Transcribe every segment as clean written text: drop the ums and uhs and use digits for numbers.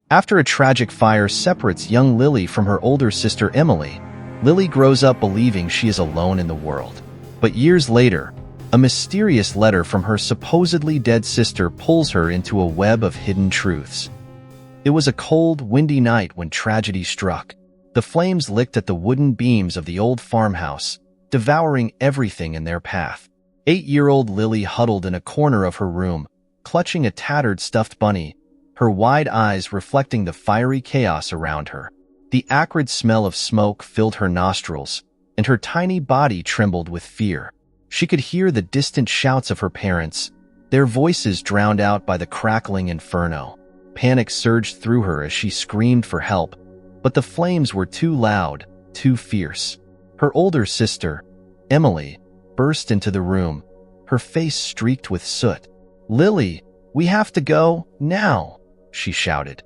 After a tragic fire separates young Lily from her older sister Emily, Lily grows up believing she is alone in the world. But years later, a mysterious letter from her supposedly dead sister pulls her into a web of hidden truths. It was a cold, windy night when tragedy struck. The flames licked at the wooden beams of the old farmhouse, devouring everything in their path. 8-year-old Lily huddled in a corner of her room, clutching a tattered stuffed bunny, her wide eyes reflecting the fiery chaos around her. The acrid smell of smoke filled her nostrils, and her tiny body trembled with fear. She could hear the distant shouts of her parents, their voices drowned out by the crackling inferno. Panic surged through her as she screamed for help, but the flames were too loud, too fierce. Her older sister, Emily, burst into the room, her face streaked with soot. "Lily, we have to go, now," she shouted,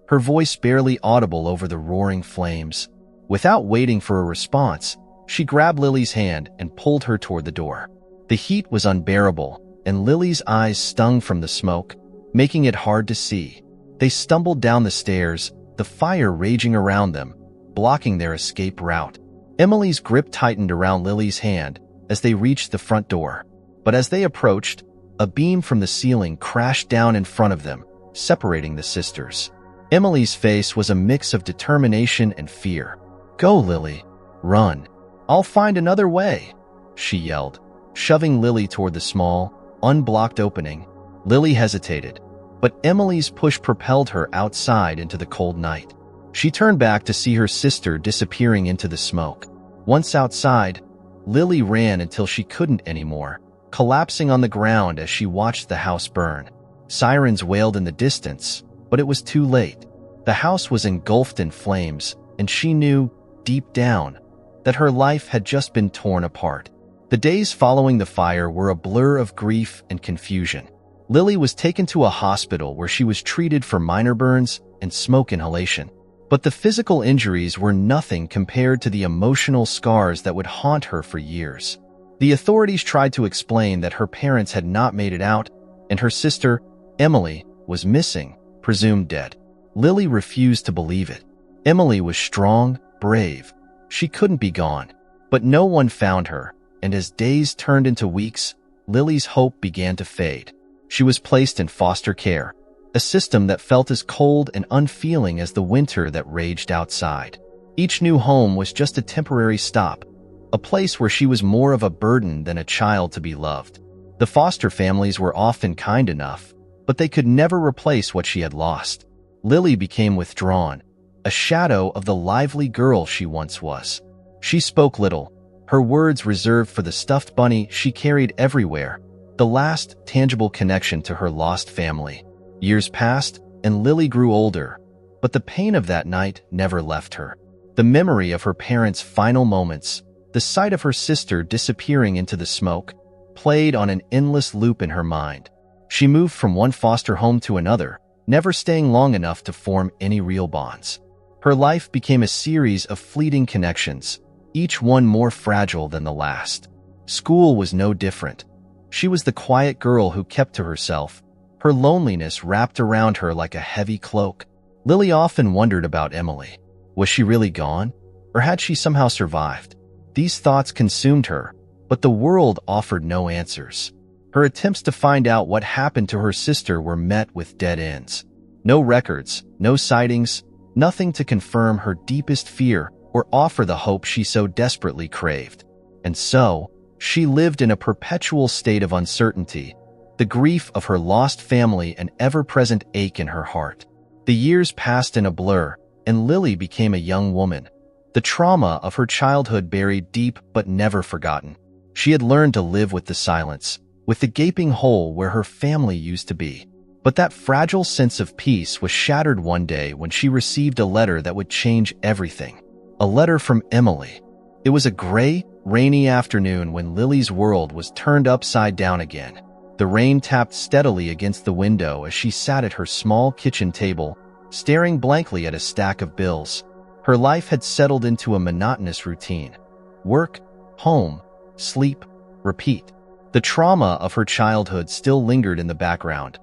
her voice barely audible over the roaring flames. Without waiting for a response, she grabbed Lily's hand and pulled her toward the door. The heat was unbearable, and Lily's eyes stung from the smoke, making it hard to see. They stumbled down the stairs, the fire raging around them, blocking their escape route. Emily's grip tightened around Lily's hand as they reached the front door. But as they approached, a beam from the ceiling crashed down in front of them, separating the sisters. Emily's face was a mix of determination and fear. "Go, Lily. Run. I'll find another way," she yelled, shoving Lily toward the small, unblocked opening. Lily hesitated, but Emily's push propelled her outside into the cold night. She turned back to see her sister disappearing into the smoke. Once outside, Lily ran until she couldn't anymore, collapsing on the ground as she watched the house burn. Sirens wailed in the distance, but it was too late. The house was engulfed in flames, and she knew, deep down, that her life had just been torn apart. The days following the fire were a blur of grief and confusion. Lily was taken to a hospital where she was treated for minor burns and smoke inhalation. But the physical injuries were nothing compared to the emotional scars that would haunt her for years. The authorities tried to explain that her parents had not made it out, and her sister, Emily, was missing, presumed dead. Lily refused to believe it. Emily was strong, brave. She couldn't be gone. But no one found her, and as days turned into weeks, Lily's hope began to fade. She was placed in foster care, a system that felt as cold and unfeeling as the winter that raged outside. Each new home was just a temporary stop, a place where she was more of a burden than a child to be loved. The foster families were often kind enough, but they could never replace what she had lost. Lily became withdrawn, a shadow of the lively girl she once was. She spoke little, her words reserved for the stuffed bunny she carried everywhere, the last tangible connection to her lost family. Years passed, and Lily grew older, but the pain of that night never left her. The memory of her parents' final moments, the sight of her sister disappearing into the smoke, played on an endless loop in her mind. She moved from one foster home to another, never staying long enough to form any real bonds. Her life became a series of fleeting connections, each one more fragile than the last. School was no different. She was the quiet girl who kept to herself, her loneliness wrapped around her like a heavy cloak. Lily often wondered about Emily. Was she really gone, or had she somehow survived? These thoughts consumed her, but the world offered no answers. Her attempts to find out what happened to her sister were met with dead ends. No records, no sightings, nothing to confirm her deepest fear or offer the hope she so desperately craved. And so, she lived in a perpetual state of uncertainty, the grief of her lost family an ever-present ache in her heart. The years passed in a blur, and Lily became a young woman, the trauma of her childhood buried deep but never forgotten. She had learned to live with the silence, with the gaping hole where her family used to be. But that fragile sense of peace was shattered one day when she received a letter that would change everything. A letter from Emily. It was a gray, rainy afternoon when Lily's world was turned upside down again. The rain tapped steadily against the window as she sat at her small kitchen table, staring blankly at a stack of bills. Her life had settled into a monotonous routine. Work, home, sleep, repeat. The trauma of her childhood still lingered in the background,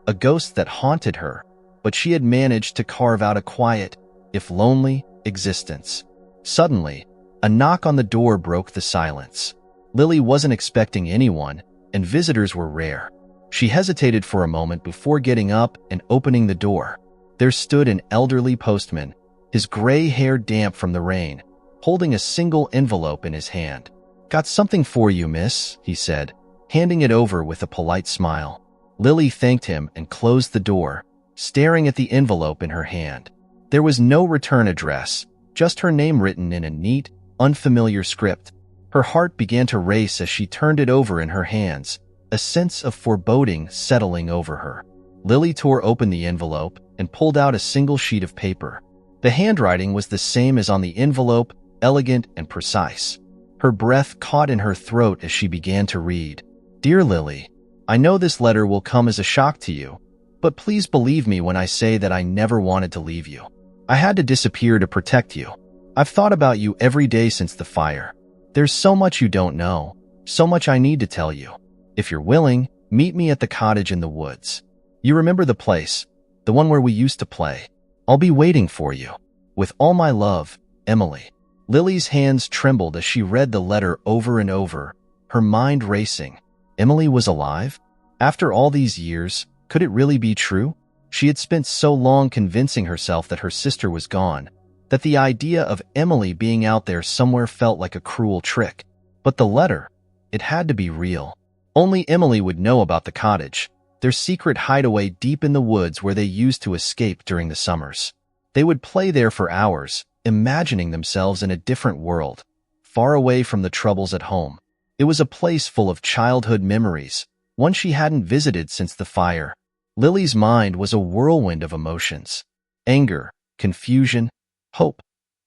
a ghost that haunted her, but she had managed to carve out a quiet, if lonely, existence. Suddenly, a knock on the door broke the silence. Lily wasn't expecting anyone, and visitors were rare. She hesitated for a moment before getting up and opening the door. There stood an elderly postman, his gray hair damp from the rain, holding a single envelope in his hand. "Got something for you, miss," he said, handing it over with a polite smile. Lily thanked him and closed the door, staring at the envelope in her hand. There was no return address, just her name written in a neat, unfamiliar script. Her heart began to race as she turned it over in her hands, a sense of foreboding settling over her. Lily tore open the envelope and pulled out a single sheet of paper. The handwriting was the same as on the envelope, elegant and precise. Her breath caught in her throat as she began to read. "Dear Lily, I know this letter will come as a shock to you, but please believe me when I say that I never wanted to leave you. I had to disappear to protect you. I've thought about you every day since the fire. There's so much you don't know, so much I need to tell you. If you're willing, meet me at the cottage in the woods. You remember the place, the one where we used to play. I'll be waiting for you. With all my love, Emily." Lily's hands trembled as she read the letter over and over, her mind racing. Emily was alive? After all these years, could it really be true? She had spent so long convincing herself that her sister was gone, that the idea of Emily being out there somewhere felt like a cruel trick. But the letter, it had to be real. Only Emily would know about the cottage, their secret hideaway deep in the woods where they used to escape during the summers. They would play there for hours, imagining themselves in a different world, far away from the troubles at home. It was a place full of childhood memories, one she hadn't visited since the fire. Lily's mind was a whirlwind of emotions. Anger, confusion, hope.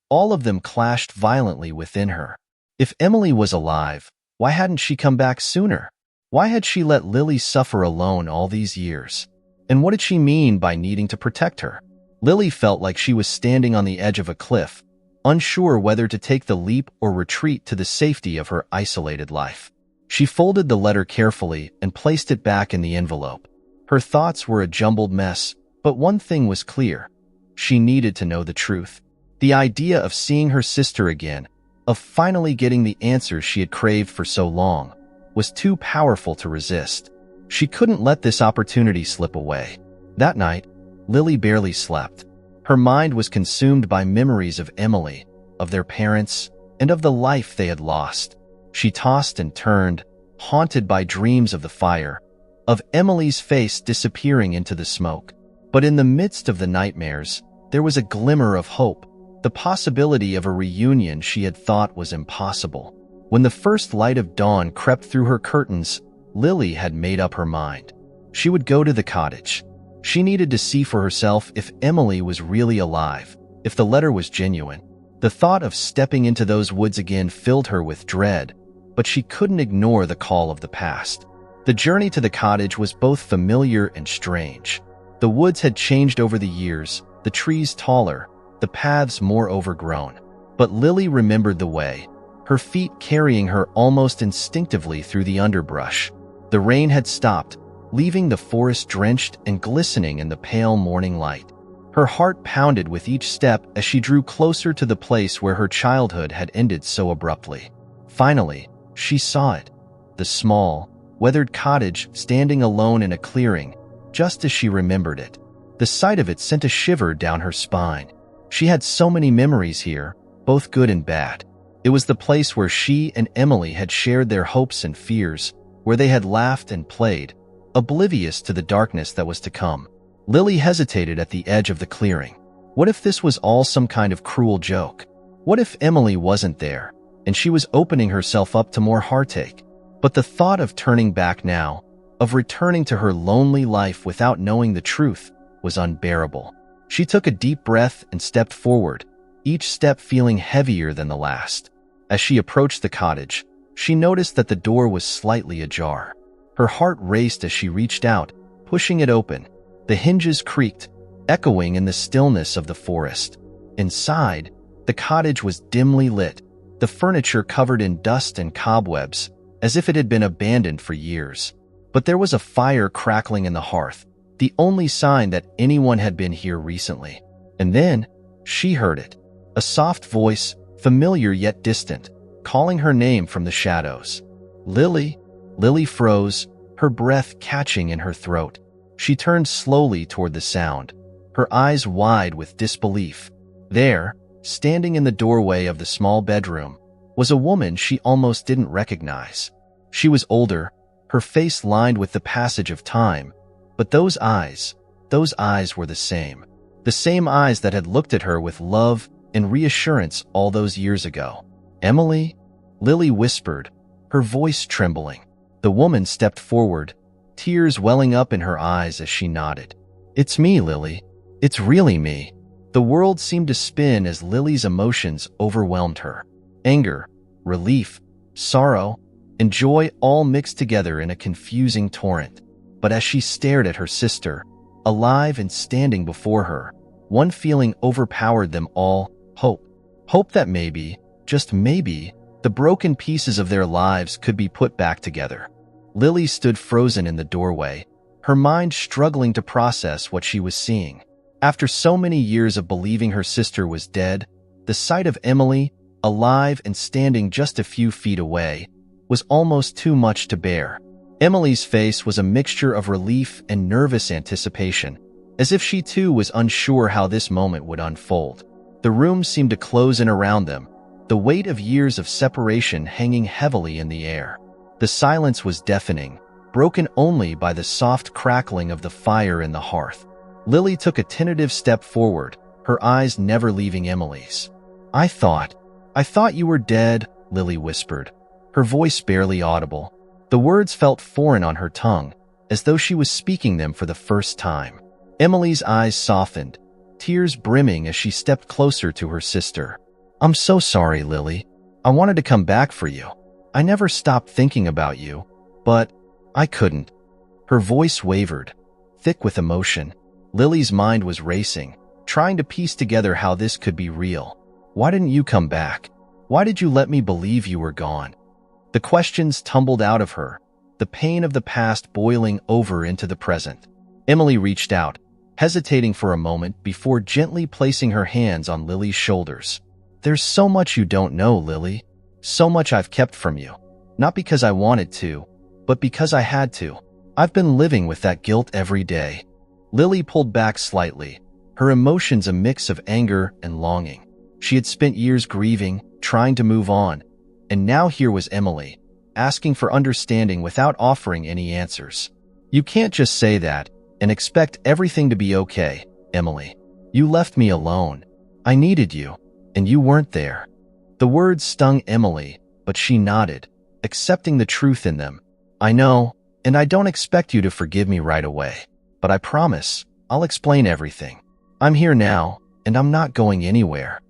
All of them clashed violently within her. If Emily was alive, why hadn't she come back sooner? Why had she let Lily suffer alone all these years? And what did she mean by needing to protect her? Lily felt like she was standing on the edge of a cliff, unsure whether to take the leap or retreat to the safety of her isolated life. She folded the letter carefully and placed it back in the envelope. Her thoughts were a jumbled mess, but one thing was clear. She needed to know the truth. The idea of seeing her sister again, of finally getting the answers she had craved for so long, was too powerful to resist. She couldn't let this opportunity slip away. That night, Lily barely slept. Her mind was consumed by memories of Emily, of their parents, and of the life they had lost. She tossed and turned, haunted by dreams of the fire, of Emily's face disappearing into the smoke. But in the midst of the nightmares, there was a glimmer of hope, the possibility of a reunion she had thought was impossible. When the first light of dawn crept through her curtains, Lily had made up her mind. She would go to the cottage. She needed to see for herself if Emily was really alive, if the letter was genuine. The thought of stepping into those woods again filled her with dread, but she couldn't ignore the call of the past. The journey to the cottage was both familiar and strange. The woods had changed over the years, the trees taller, the paths more overgrown. But Lily remembered the way, her feet carrying her almost instinctively through the underbrush. The rain had stopped, leaving the forest drenched and glistening in the pale morning light. Her heart pounded with each step as she drew closer to the place where her childhood had ended so abruptly. Finally, she saw it. The small, weathered cottage standing alone in a clearing, just as she remembered it. The sight of it sent a shiver down her spine. She had so many memories here, both good and bad. It was the place where she and Emily had shared their hopes and fears, where they had laughed and played, oblivious to the darkness that was to come. Lily hesitated at the edge of the clearing. What if this was all some kind of cruel joke? What if Emily wasn't there, and she was opening herself up to more heartache? But the thought of turning back now, of returning to her lonely life without knowing the truth, was unbearable. She took a deep breath and stepped forward, each step feeling heavier than the last. As she approached the cottage, she noticed that the door was slightly ajar. Her heart raced as she reached out, pushing it open. The hinges creaked, echoing in the stillness of the forest. Inside, the cottage was dimly lit, the furniture covered in dust and cobwebs, as if it had been abandoned for years. But there was a fire crackling in the hearth, the only sign that anyone had been here recently. And then, she heard it. A soft voice, familiar yet distant, calling her name from the shadows. Lily. Lily froze, her breath catching in her throat. She turned slowly toward the sound, her eyes wide with disbelief. There, standing in the doorway of the small bedroom, was a woman she almost didn't recognize. She was older, her face lined with the passage of time, but those eyes were the same. The same eyes that had looked at her with love and reassurance all those years ago. "Emily?" Lily whispered, her voice trembling. The woman stepped forward, tears welling up in her eyes as she nodded. "It's me, Lily. It's really me." The world seemed to spin as Lily's emotions overwhelmed her. Anger, relief, sorrow, and joy all mixed together in a confusing torrent. But as she stared at her sister, alive and standing before her, one feeling overpowered them all: hope. Hope that maybe, just maybe, the broken pieces of their lives could be put back together. Lily stood frozen in the doorway, her mind struggling to process what she was seeing. After so many years of believing her sister was dead, the sight of Emily, alive and standing just a few feet away, was almost too much to bear. Emily's face was a mixture of relief and nervous anticipation, as if she too was unsure how this moment would unfold. The room seemed to close in around them, the weight of years of separation hanging heavily in the air. The silence was deafening, broken only by the soft crackling of the fire in the hearth. Lily took a tentative step forward, her eyes never leaving Emily's. I thought you were dead," Lily whispered, her voice barely audible. The words felt foreign on her tongue, as though she was speaking them for the first time. Emily's eyes softened, tears brimming as she stepped closer to her sister. "I'm so sorry, Lily. I wanted to come back for you. I never stopped thinking about you, but I couldn't." Her voice wavered, thick with emotion. Lily's mind was racing, trying to piece together how this could be real. "Why didn't you come back? Why did you let me believe you were gone?" The questions tumbled out of her, the pain of the past boiling over into the present. Emily reached out, hesitating for a moment before gently placing her hands on Lily's shoulders. "There's so much you don't know, Lily. So much I've kept from you. Not because I wanted to, but because I had to. I've been living with that guilt every day." Lily pulled back slightly, her emotions a mix of anger and longing. She had spent years grieving, trying to move on, and now here was Emily, asking for understanding without offering any answers. "You can't just say that and expect everything to be okay, Emily. You left me alone. I needed you, and you weren't there." The words stung Emily, but she nodded, accepting the truth in them. "I know, and I don't expect you to forgive me right away. But I promise, I'll explain everything. I'm here now, and I'm not going anywhere."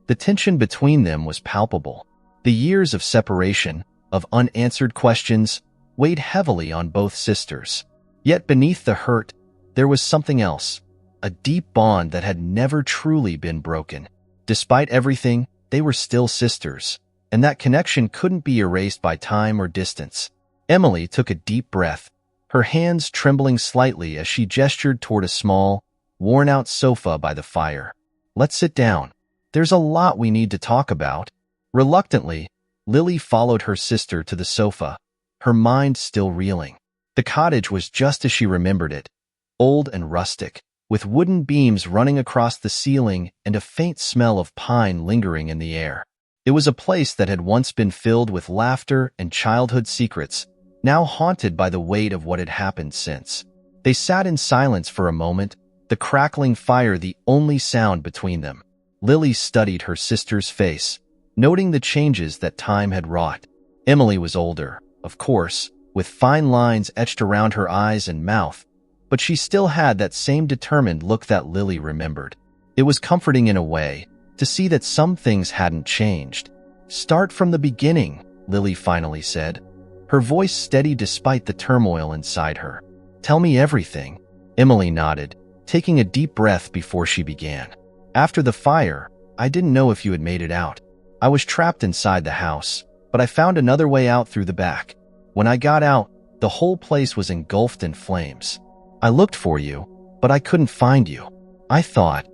The tension between them was palpable. The years of separation, of unanswered questions, weighed heavily on both sisters. Yet beneath the hurt, there was something else, a deep bond that had never truly been broken. Despite everything, they were still sisters, and that connection couldn't be erased by time or distance. Emily took a deep breath, her hands trembling slightly as she gestured toward a small, worn-out sofa by the fire. "Let's sit down. There's a lot we need to talk about." Reluctantly, Lily followed her sister to the sofa, her mind still reeling. The cottage was just as she remembered it, old and rustic, with wooden beams running across the ceiling and a faint smell of pine lingering in the air. It was a place that had once been filled with laughter and childhood secrets, now haunted by the weight of what had happened since. They sat in silence for a moment, the crackling fire the only sound between them. Lily studied her sister's face, noting the changes that time had wrought. Emily was older, of course, with fine lines etched around her eyes and mouth, but she still had that same determined look that Lily remembered. It was comforting in a way, to see that some things hadn't changed. "Start from the beginning," Lily finally said, her voice steady despite the turmoil inside her. "Tell me everything." Emily nodded, taking a deep breath before she began. "After the fire, I didn't know if you had made it out. I was trapped inside the house, but I found another way out through the back. When I got out, the whole place was engulfed in flames. I looked for you, but I couldn't find you. I thought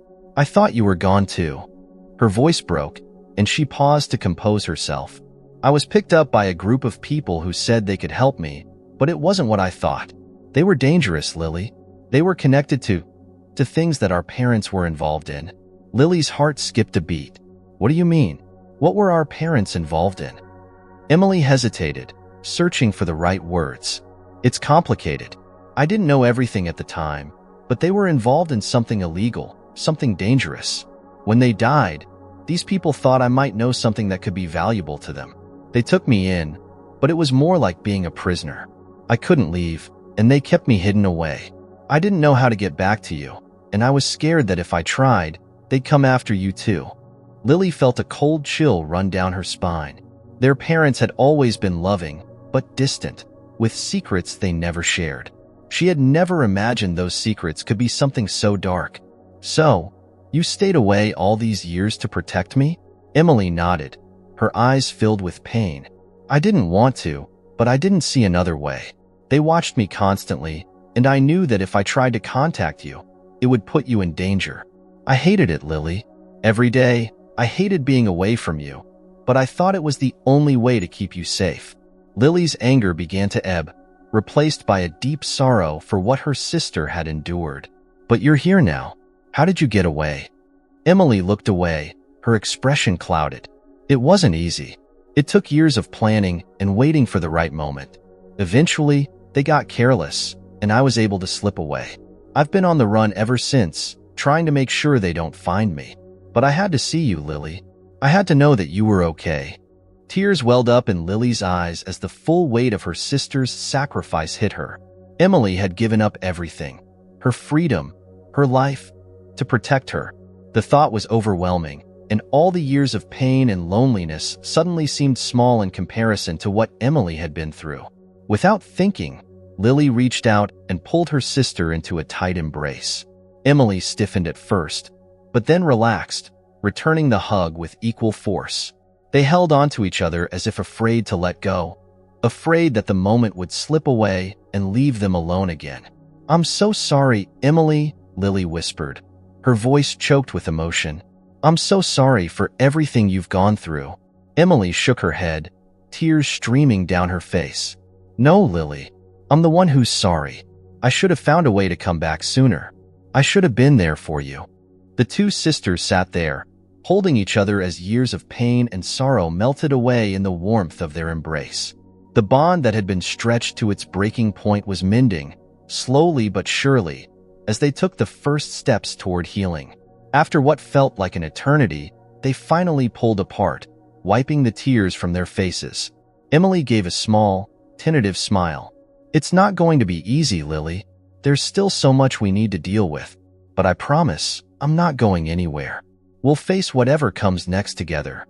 you were gone too." Her voice broke, and she paused to compose herself. "I was picked up by a group of people who said they could help me, but it wasn't what I thought. They were dangerous, Lily. They were connected to things that our parents were involved in." Lily's heart skipped a beat. "What do you mean? What were our parents involved in?" Emily hesitated, searching for the right words. "It's complicated. I didn't know everything at the time, but they were involved in something illegal, something dangerous. When they died, these people thought I might know something that could be valuable to them. They took me in, but it was more like being a prisoner. I couldn't leave, and they kept me hidden away. I didn't know how to get back to you, and I was scared that if I tried, they'd come after you too." Lily felt a cold chill run down her spine. Their parents had always been loving, but distant, with secrets they never shared. She had never imagined those secrets could be something so dark. "So, you stayed away all these years to protect me?" Emily nodded, her eyes filled with pain. "I didn't want to, but I didn't see another way. They watched me constantly, and I knew that if I tried to contact you, it would put you in danger. I hated it, Lily. Every day, I hated being away from you, but I thought it was the only way to keep you safe." Lily's anger began to ebb, replaced by a deep sorrow for what her sister had endured. "But you're here now. How did you get away?" Emily looked away, her expression clouded. "It wasn't easy. It took years of planning and waiting for the right moment. Eventually, they got careless, and I was able to slip away. I've been on the run ever since, trying to make sure they don't find me. But I had to see you, Lily. I had to know that you were okay." Tears welled up in Lily's eyes as the full weight of her sister's sacrifice hit her. Emily had given up everything, her freedom, her life, to protect her. The thought was overwhelming, and all the years of pain and loneliness suddenly seemed small in comparison to what Emily had been through. Without thinking, Lily reached out and pulled her sister into a tight embrace. Emily stiffened at first, but then relaxed, returning the hug with equal force. They held onto each other as if afraid to let go, afraid that the moment would slip away and leave them alone again. "I'm so sorry, Emily," Lily whispered, her voice choked with emotion. "I'm so sorry for everything you've gone through." Emily shook her head, tears streaming down her face. "No, Lily. I'm the one who's sorry. I should have found a way to come back sooner. I should have been there for you." The two sisters sat there, holding each other as years of pain and sorrow melted away in the warmth of their embrace. The bond that had been stretched to its breaking point was mending, slowly but surely, as they took the first steps toward healing. After what felt like an eternity, they finally pulled apart, wiping the tears from their faces. Emily gave a small, tentative smile. "It's not going to be easy, Lily. There's still so much we need to deal with. But I promise, I'm not going anywhere. We'll face whatever comes next together."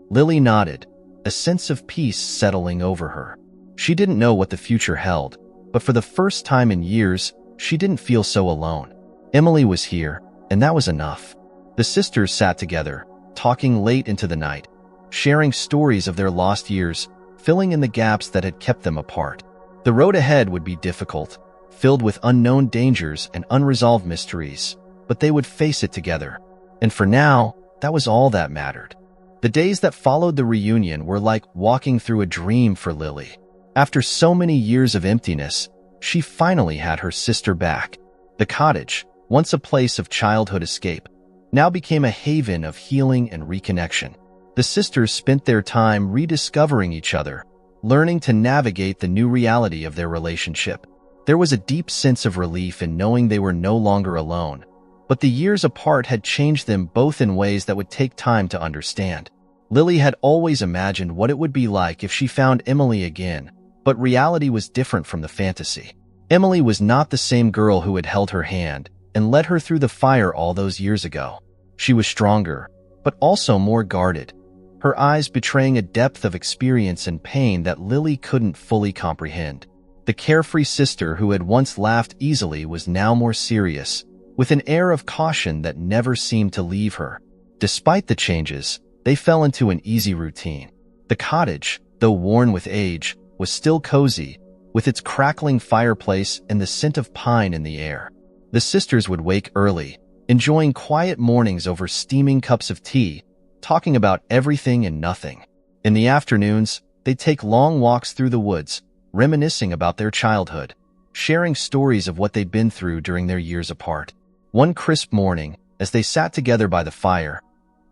Lily nodded, a sense of peace settling over her. She didn't know what the future held, but for the first time in years, she didn't feel so alone. Emily was here, and that was enough. The sisters sat together, talking late into the night, sharing stories of their lost years, filling in the gaps that had kept them apart. The road ahead would be difficult, filled with unknown dangers and unresolved mysteries, but they would face it together. And for now, that was all that mattered. The days that followed the reunion were like walking through a dream for Lily. After so many years of emptiness, she finally had her sister back. The cottage, once a place of childhood escape, now became a haven of healing and reconnection. The sisters spent their time rediscovering each other, learning to navigate the new reality of their relationship. There was a deep sense of relief in knowing they were no longer alone, but the years apart had changed them both in ways that would take time to understand. Lily had always imagined what it would be like if she found Emily again, but reality was different from the fantasy. Emily was not the same girl who had held her hand and led her through the fire all those years ago. She was stronger, but also more guarded, her eyes betraying a depth of experience and pain that Lily couldn't fully comprehend. The carefree sister who had once laughed easily was now more serious, with an air of caution that never seemed to leave her. Despite the changes, they fell into an easy routine. The cottage, though worn with age, was still cozy, with its crackling fireplace and the scent of pine in the air. The sisters would wake early, enjoying quiet mornings over steaming cups of tea, talking about everything and nothing. In the afternoons, they'd take long walks through the woods, reminiscing about their childhood, sharing stories of what they'd been through during their years apart. One crisp morning, as they sat together by the fire,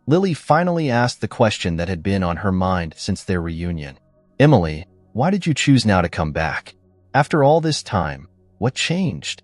Lily finally asked the question that had been on her mind since their reunion. "Emily, why did you choose now to come back? After all this time, what changed?"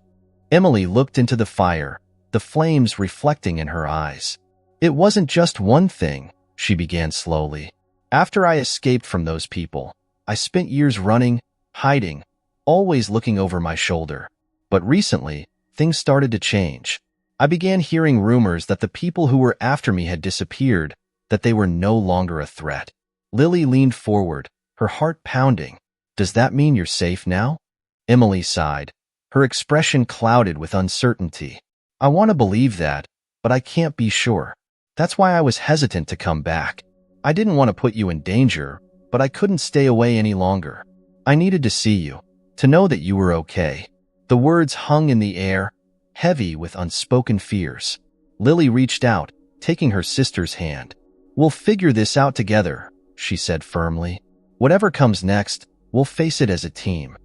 Emily looked into the fire, the flames reflecting in her eyes. "It wasn't just one thing," she began slowly. "After I escaped from those people, I spent years running, hiding, always looking over my shoulder. But recently, things started to change. I began hearing rumors that the people who were after me had disappeared, that they were no longer a threat." Lily leaned forward, her heart pounding. "Does that mean you're safe now?" Emily sighed, her expression clouded with uncertainty. "I want to believe that, but I can't be sure. That's why I was hesitant to come back. I didn't want to put you in danger, but I couldn't stay away any longer. I needed to see you, to know that you were okay." The words hung in the air, heavy with unspoken fears. Lily reached out, taking her sister's hand. "We'll figure this out together," she said firmly. "Whatever comes next, we'll face it as a team."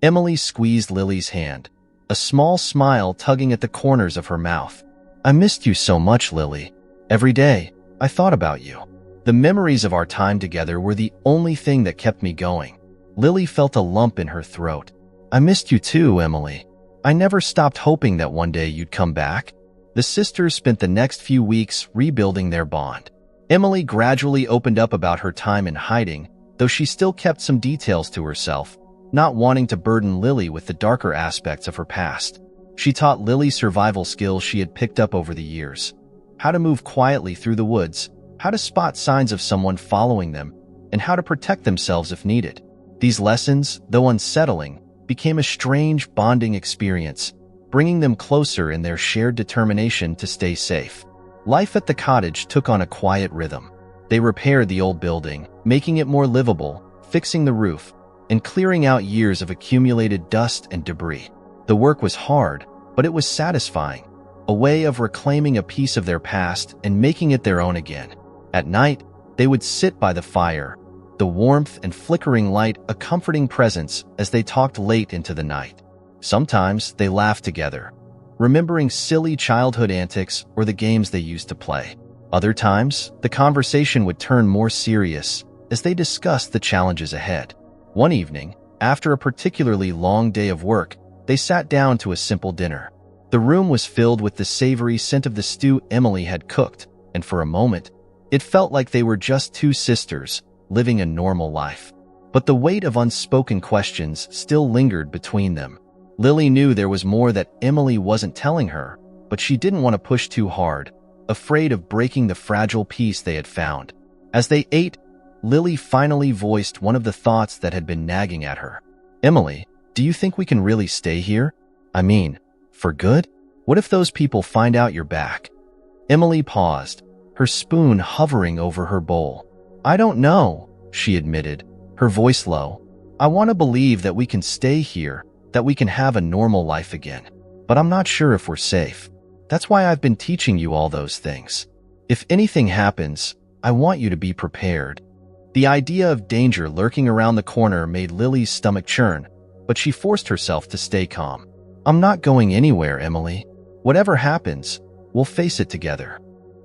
Emily squeezed Lily's hand, a small smile tugging at the corners of her mouth. "I missed you so much, Lily. Every day, I thought about you. The memories of our time together were the only thing that kept me going." Lily felt a lump in her throat. "I missed you too, Emily. I never stopped hoping that one day you'd come back." The sisters spent the next few weeks rebuilding their bond. Emily gradually opened up about her time in hiding, though she still kept some details to herself, not wanting to burden Lily with the darker aspects of her past. She taught Lily survival skills she had picked up over the years: how to move quietly through the woods, how to spot signs of someone following them, and how to protect themselves if needed. These lessons, though unsettling, became a strange bonding experience, bringing them closer in their shared determination to stay safe. Life at the cottage took on a quiet rhythm. They repaired the old building, making it more livable, fixing the roof, and clearing out years of accumulated dust and debris. The work was hard, but it was satisfying, a way of reclaiming a piece of their past and making it their own again. At night, they would sit by the fire, the warmth and flickering light a comforting presence as they talked late into the night. Sometimes they laughed together, remembering silly childhood antics or the games they used to play. Other times, the conversation would turn more serious as they discussed the challenges ahead. One evening, after a particularly long day of work, they sat down to a simple dinner. The room was filled with the savory scent of the stew Emily had cooked, and for a moment, it felt like they were just two sisters, living a normal life. But the weight of unspoken questions still lingered between them. Lily knew there was more that Emily wasn't telling her, but she didn't want to push too hard, afraid of breaking the fragile peace they had found. As they ate, Lily finally voiced one of the thoughts that had been nagging at her. "Emily, do you think we can really stay here? I mean, for good? What if those people find out you're back?" Emily paused, her spoon hovering over her bowl. "I don't know," she admitted, her voice low. "I want to believe that we can stay here, that we can have a normal life again. But I'm not sure if we're safe. That's why I've been teaching you all those things. If anything happens, I want you to be prepared." The idea of danger lurking around the corner made Lily's stomach churn, but she forced herself to stay calm. "I'm not going anywhere, Emily. Whatever happens, we'll face it together."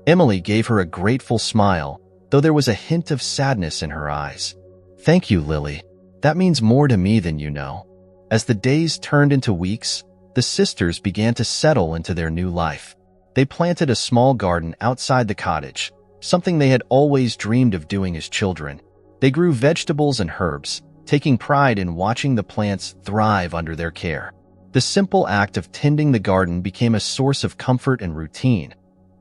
Emily gave her a grateful smile, though there was a hint of sadness in her eyes. "Thank you, Lily. That means more to me than you know." As the days turned into weeks, the sisters began to settle into their new life. They planted a small garden outside the cottage, something they had always dreamed of doing as children. They grew vegetables and herbs, taking pride in watching the plants thrive under their care. The simple act of tending the garden became a source of comfort and routine,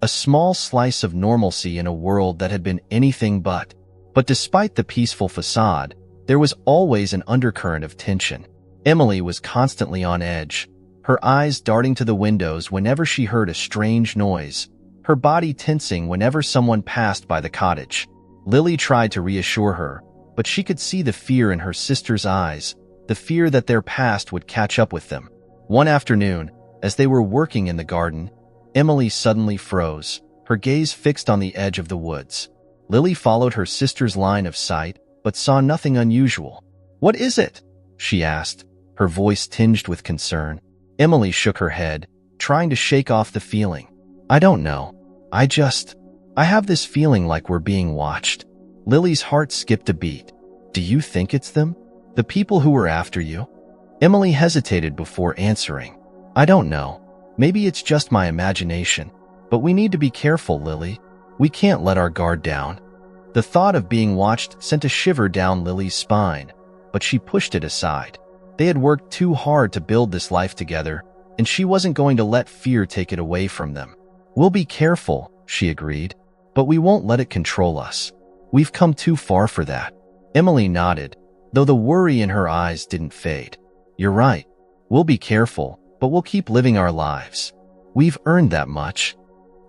a small slice of normalcy in a world that had been anything but. But despite the peaceful facade, there was always an undercurrent of tension. Emily was constantly on edge, her eyes darting to the windows whenever she heard a strange noise, her body tensing whenever someone passed by the cottage. Lily tried to reassure her, but she could see the fear in her sister's eyes, the fear that their past would catch up with them. One afternoon, as they were working in the garden, Emily suddenly froze, her gaze fixed on the edge of the woods. Lily followed her sister's line of sight, but saw nothing unusual. "What is it?" she asked, her voice tinged with concern. Emily shook her head, trying to shake off the feeling. "I don't know. I have this feeling like we're being watched." Lily's heart skipped a beat. "Do you think it's them? The people who were after you?" Emily hesitated before answering. "I don't know. Maybe it's just my imagination. But we need to be careful, Lily. We can't let our guard down." The thought of being watched sent a shiver down Lily's spine, but she pushed it aside. They had worked too hard to build this life together, and she wasn't going to let fear take it away from them. "We'll be careful," she agreed, "but we won't let it control us. We've come too far for that." Emily nodded, though the worry in her eyes didn't fade. "You're right. We'll be careful, but we'll keep living our lives. We've earned that much."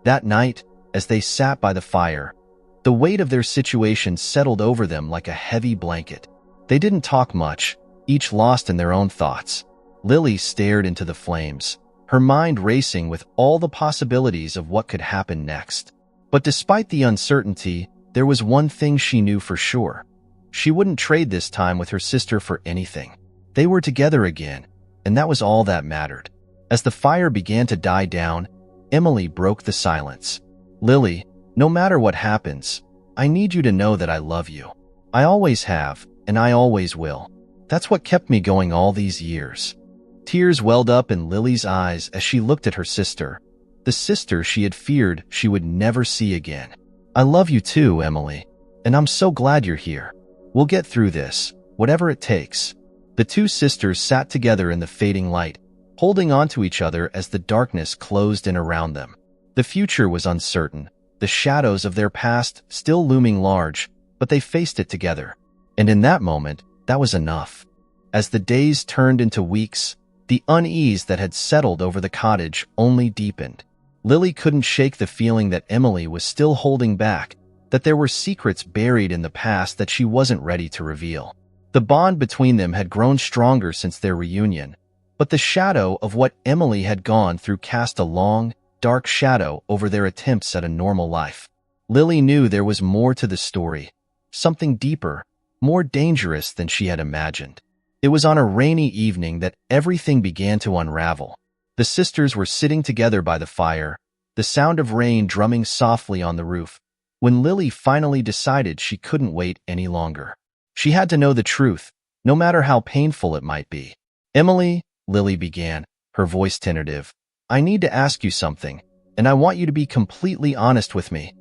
That night, as they sat by the fire, the weight of their situation settled over them like a heavy blanket. They didn't talk much, each lost in their own thoughts. Lily stared into the flames, her mind racing with all the possibilities of what could happen next. But despite the uncertainty, there was one thing she knew for sure. She wouldn't trade this time with her sister for anything. They were together again, and that was all that mattered. As the fire began to die down, Emily broke the silence. "Lily, no matter what happens, I need you to know that I love you. I always have, and I always will. That's what kept me going all these years." Tears welled up in Lily's eyes as she looked at her sister, the sister she had feared she would never see again. "I love you too, Emily, and I'm so glad you're here. We'll get through this, whatever it takes." The two sisters sat together in the fading light, holding on to each other as the darkness closed in around them. The future was uncertain, the shadows of their past still looming large, but they faced it together. And in that moment, that was enough. As the days turned into weeks, the unease that had settled over the cottage only deepened. Lily couldn't shake the feeling that Emily was still holding back, that there were secrets buried in the past that she wasn't ready to reveal. The bond between them had grown stronger since their reunion, but the shadow of what Emily had gone through cast a long, dark shadow over their attempts at a normal life. Lily knew there was more to the story, something deeper, more dangerous than she had imagined. It was on a rainy evening that everything began to unravel. The sisters were sitting together by the fire, the sound of rain drumming softly on the roof, when Lily finally decided she couldn't wait any longer. She had to know the truth, no matter how painful it might be. "Emily," Lily began, her voice tentative, "I need to ask you something, and I want you to be completely honest with me."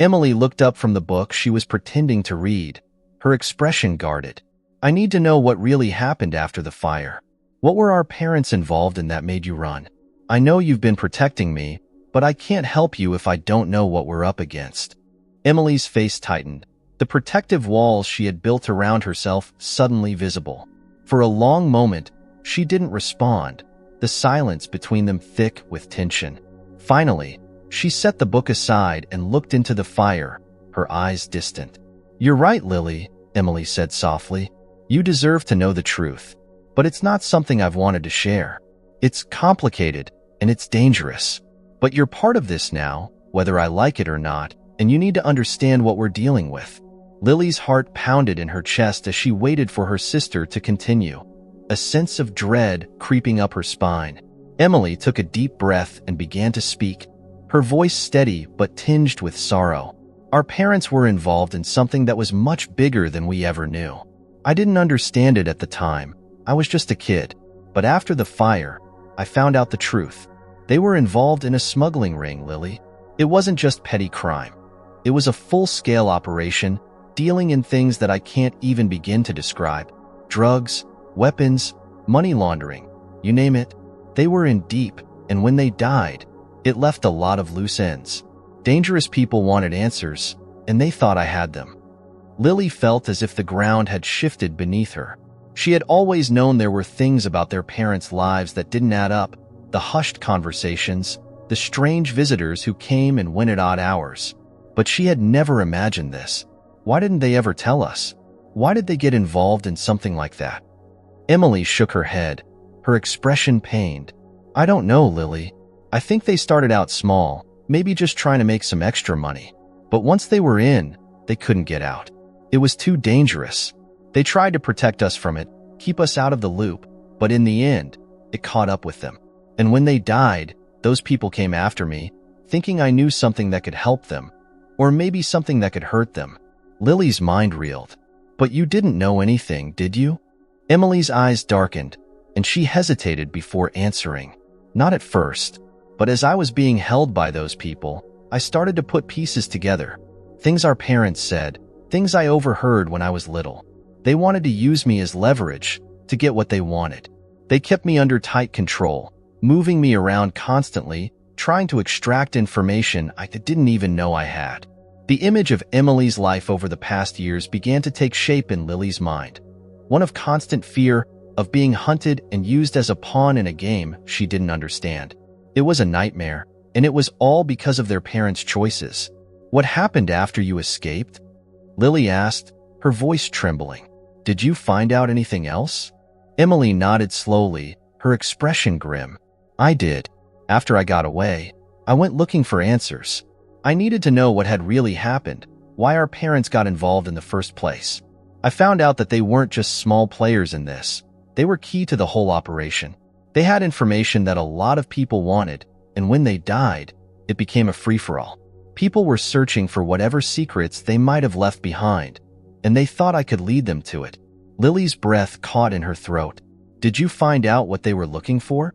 Emily looked up from the book she was pretending to read, her expression guarded. "I need to know what really happened after the fire. What were our parents involved in that made you run? I know you've been protecting me, but I can't help you if I don't know what we're up against." Emily's face tightened, the protective walls she had built around herself suddenly visible. For a long moment, she didn't respond, the silence between them thick with tension. Finally, she set the book aside and looked into the fire, her eyes distant. "You're right, Lily," Emily said softly. "You deserve to know the truth, but it's not something I've wanted to share. It's complicated, and it's dangerous. But you're part of this now, whether I like it or not, and you need to understand what we're dealing with." Lily's heart pounded in her chest as she waited for her sister to continue, a sense of dread creeping up her spine. Emily took a deep breath and began to speak, her voice steady but tinged with sorrow. "Our parents were involved in something that was much bigger than we ever knew. I didn't understand it at the time. I was just a kid. But after the fire, I found out the truth. They were involved in a smuggling ring, Lily. It wasn't just petty crime. It was a full-scale operation, dealing in things that I can't even begin to describe. Drugs, weapons, money laundering, you name it. They were in deep, and when they died, it left a lot of loose ends. Dangerous people wanted answers, and they thought I had them." Lily felt as if the ground had shifted beneath her. She had always known there were things about their parents' lives that didn't add up, the hushed conversations, the strange visitors who came and went at odd hours. But she had never imagined this. Why didn't they ever tell us? Why did they get involved in something like that? Emily shook her head, her expression pained. I don't know, Lily. I think they started out small, maybe just trying to make some extra money. But once they were in, they couldn't get out. It was too dangerous. They tried to protect us from it, keep us out of the loop, but in the end, it caught up with them. And when they died, those people came after me, thinking I knew something that could help them, or maybe something that could hurt them. Lily's mind reeled. But you didn't know anything, did you? Emily's eyes darkened, and she hesitated before answering. Not at first, but as I was being held by those people, I started to put pieces together. Things our parents said, things I overheard when I was little. They wanted to use me as leverage to get what they wanted. They kept me under tight control, moving me around constantly, trying to extract information I didn't even know I had. The image of Emily's life over the past years began to take shape in Lily's mind. One of constant fear, of being hunted and used as a pawn in a game she didn't understand. It was a nightmare, and it was all because of their parents' choices. What happened after you escaped? Lily asked, her voice trembling. Did you find out anything else? Emily nodded slowly, her expression grim. I did. After I got away, I went looking for answers. I needed to know what had really happened, why our parents got involved in the first place. I found out that they weren't just small players in this. They were key to the whole operation. They had information that a lot of people wanted, and when they died, it became a free-for-all. People were searching for whatever secrets they might have left behind, and they thought I could lead them to it. Lily's breath caught in her throat. Did you find out what they were looking for?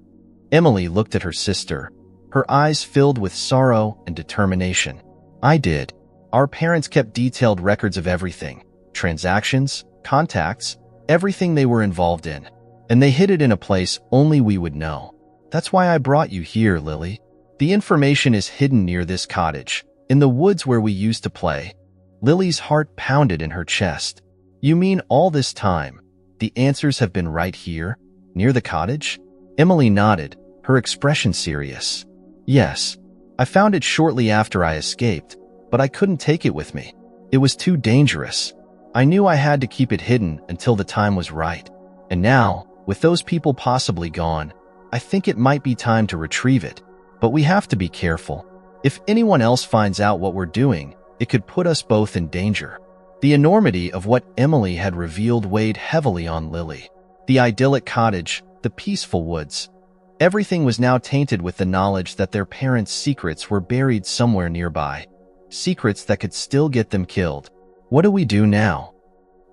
Emily looked at her sister, her eyes filled with sorrow and determination. I did. Our parents kept detailed records of everything. Transactions, contacts, everything they were involved in. And they hid it in a place only we would know. That's why I brought you here, Lily. The information is hidden near this cottage, in the woods where we used to play. Lily's heart pounded in her chest. You mean all this time, the answers have been right here, near the cottage? Emily nodded, her expression serious. Yes. I found it shortly after I escaped, but I couldn't take it with me. It was too dangerous. I knew I had to keep it hidden until the time was right. And now, with those people possibly gone, I think it might be time to retrieve it. But we have to be careful. If anyone else finds out what we're doing, it could put us both in danger. The enormity of what Emily had revealed weighed heavily on Lily. The idyllic cottage, the peaceful woods. Everything was now tainted with the knowledge that their parents' secrets were buried somewhere nearby. Secrets that could still get them killed. What do we do now?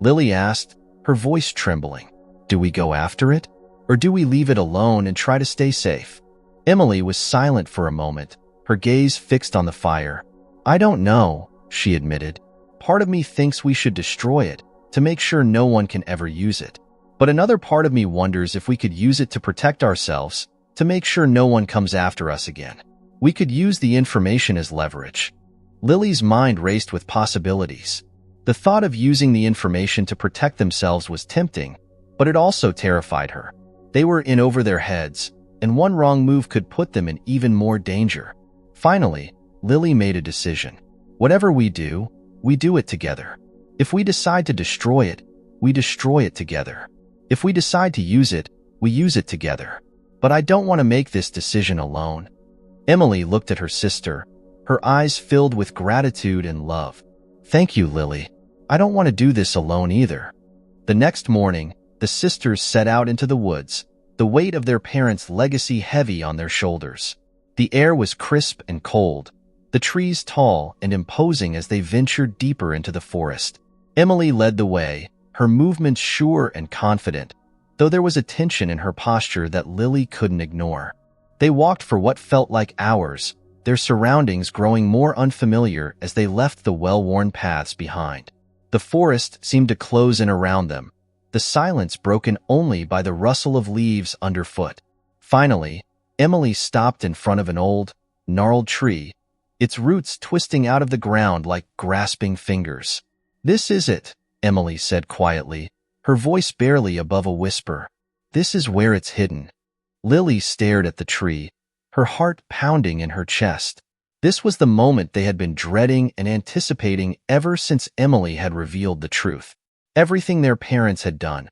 Lily asked, her voice trembling. Do we go after it? Or do we leave it alone and try to stay safe? Emily was silent for a moment, her gaze fixed on the fire. I don't know, she admitted. Part of me thinks we should destroy it, to make sure no one can ever use it. But another part of me wonders if we could use it to protect ourselves, to make sure no one comes after us again. We could use the information as leverage. Lily's mind raced with possibilities. The thought of using the information to protect themselves was tempting, but it also terrified her. They were in over their heads, and one wrong move could put them in even more danger. Finally, Lily made a decision. Whatever we do it together. If we decide to destroy it, we destroy it together. If we decide to use it, we use it together. But I don't want to make this decision alone. Emily looked at her sister, her eyes filled with gratitude and love. Thank you, Lily. I don't want to do this alone either. The next morning, the sisters set out into the woods, the weight of their parents' legacy heavy on their shoulders. The air was crisp and cold, the trees tall and imposing as they ventured deeper into the forest. Emily led the way, her movements sure and confident, though there was a tension in her posture that Lily couldn't ignore. They walked for what felt like hours, their surroundings growing more unfamiliar as they left the well-worn paths behind. The forest seemed to close in around them, the silence broken only by the rustle of leaves underfoot. Finally, Emily stopped in front of an old, gnarled tree, its roots twisting out of the ground like grasping fingers. This is it, Emily said quietly, her voice barely above a whisper. This is where it's hidden. Lily stared at the tree, her heart pounding in her chest. This was the moment they had been dreading and anticipating ever since Emily had revealed the truth. Everything their parents had done,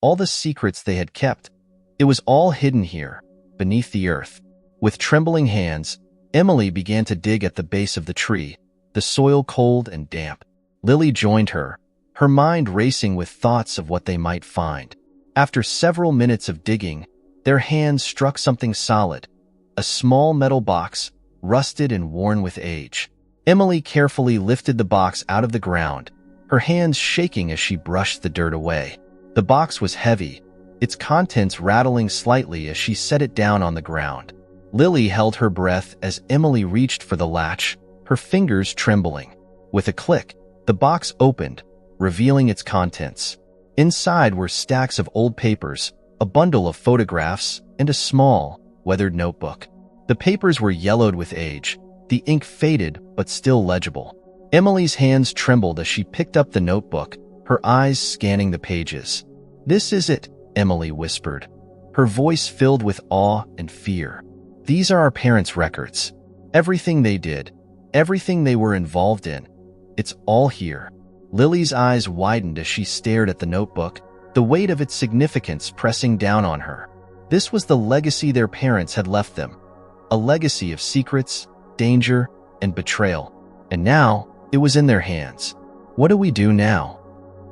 all the secrets they had kept. It was all hidden here, beneath the earth. With trembling hands, Emily began to dig at the base of the tree, the soil cold and damp. Lily joined her, her mind racing with thoughts of what they might find. After several minutes of digging, their hands struck something solid, a small metal box, rusted and worn with age. Emily carefully lifted the box out of the ground, her hands shaking as she brushed the dirt away. The box was heavy, its contents rattling slightly as she set it down on the ground. Lily held her breath as Emily reached for the latch, her fingers trembling. With a click, the box opened, revealing its contents. Inside were stacks of old papers, a bundle of photographs, and a small, weathered notebook. The papers were yellowed with age, the ink faded but still legible. Emily's hands trembled as she picked up the notebook, her eyes scanning the pages. "This is it," Emily whispered, her voice filled with awe and fear. "These are our parents' records. Everything they did, everything they were involved in. It's all here." Lily's eyes widened as she stared at the notebook, the weight of its significance pressing down on her. This was the legacy their parents had left them, a legacy of secrets, danger, and betrayal. And now, it was in their hands. "What do we do now?"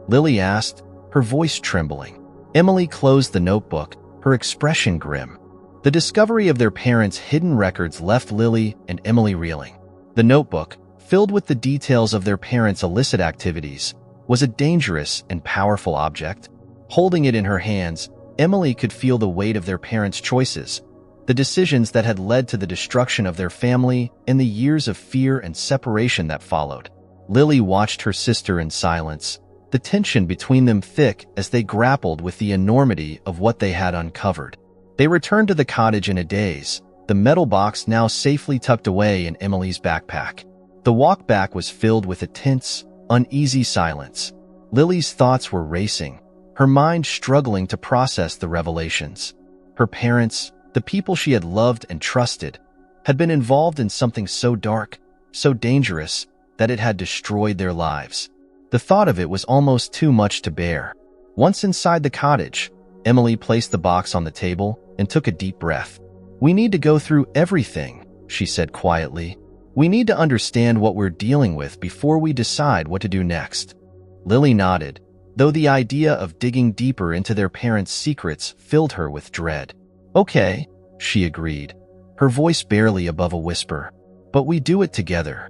Lily asked, her voice trembling. Emily closed the notebook, her expression grim. The discovery of their parents' hidden records left Lily and Emily reeling. The notebook, filled with the details of their parents' illicit activities, was a dangerous and powerful object. Holding it in her hands, Emily could feel the weight of their parents' choices, the decisions that had led to the destruction of their family and the years of fear and separation that followed. Lily watched her sister in silence, the tension between them thick as they grappled with the enormity of what they had uncovered. They returned to the cottage in a daze, the metal box now safely tucked away in Emily's backpack. The walk back was filled with a tense, uneasy silence. Lily's thoughts were racing, her mind struggling to process the revelations. Her parents, the people she had loved and trusted, had been involved in something so dark, so dangerous, that it had destroyed their lives. The thought of it was almost too much to bear. Once inside the cottage, Emily placed the box on the table and took a deep breath. "We need to go through everything," she said quietly. "We need to understand what we're dealing with before we decide what to do next." Lily nodded, though the idea of digging deeper into their parents' secrets filled her with dread. "Okay," she agreed, her voice barely above a whisper. "But we do it together."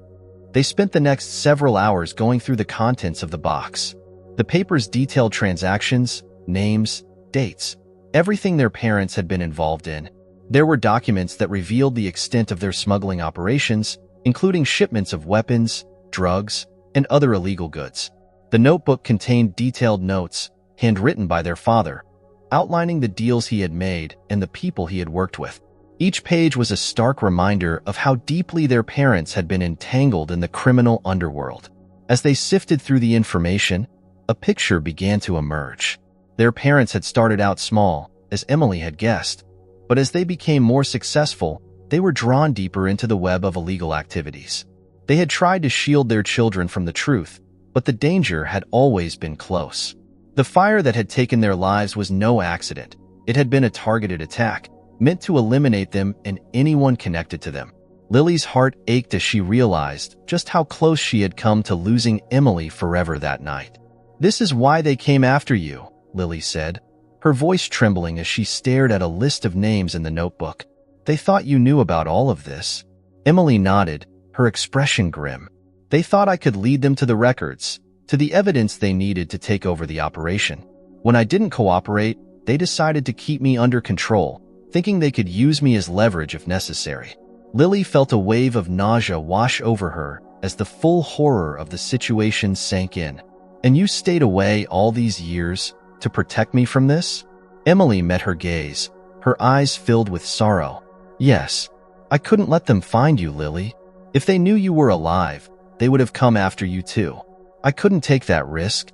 They spent the next several hours going through the contents of the box. The papers detailed transactions, names, dates, everything their parents had been involved in. There were documents that revealed the extent of their smuggling operations, including shipments of weapons, drugs, and other illegal goods. The notebook contained detailed notes, handwritten by their father, outlining the deals he had made and the people he had worked with. Each page was a stark reminder of how deeply their parents had been entangled in the criminal underworld. As they sifted through the information, a picture began to emerge. Their parents had started out small, as Emily had guessed, but as they became more successful, they were drawn deeper into the web of illegal activities. They had tried to shield their children from the truth, but the danger had always been close. The fire that had taken their lives was no accident. It had been a targeted attack, meant to eliminate them and anyone connected to them. Lily's heart ached as she realized just how close she had come to losing Emily forever that night. "This is why they came after you," Lily said, her voice trembling as she stared at a list of names in the notebook. "They thought you knew about all of this." Emily nodded, her expression grim. "They thought I could lead them to the records, to the evidence they needed to take over the operation. When I didn't cooperate, they decided to keep me under control, thinking they could use me as leverage if necessary." Lily felt a wave of nausea wash over her as the full horror of the situation sank in. "And you stayed away all these years to protect me from this?" Emily met her gaze, her eyes filled with sorrow. "Yes. I couldn't let them find you, Lily. If they knew you were alive, they would have come after you too. I couldn't take that risk."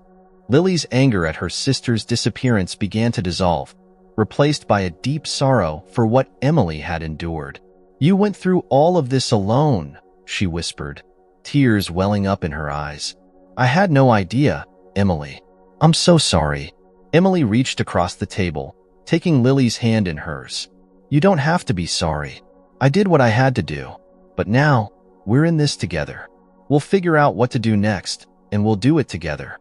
Lily's anger at her sister's disappearance began to dissolve, replaced by a deep sorrow for what Emily had endured. "You went through all of this alone," she whispered, tears welling up in her eyes. "I had no idea, Emily. I'm so sorry." Emily reached across the table, taking Lily's hand in hers. "You don't have to be sorry. I did what I had to do. But now, we're in this together. We'll figure out what to do next, and we'll do it together."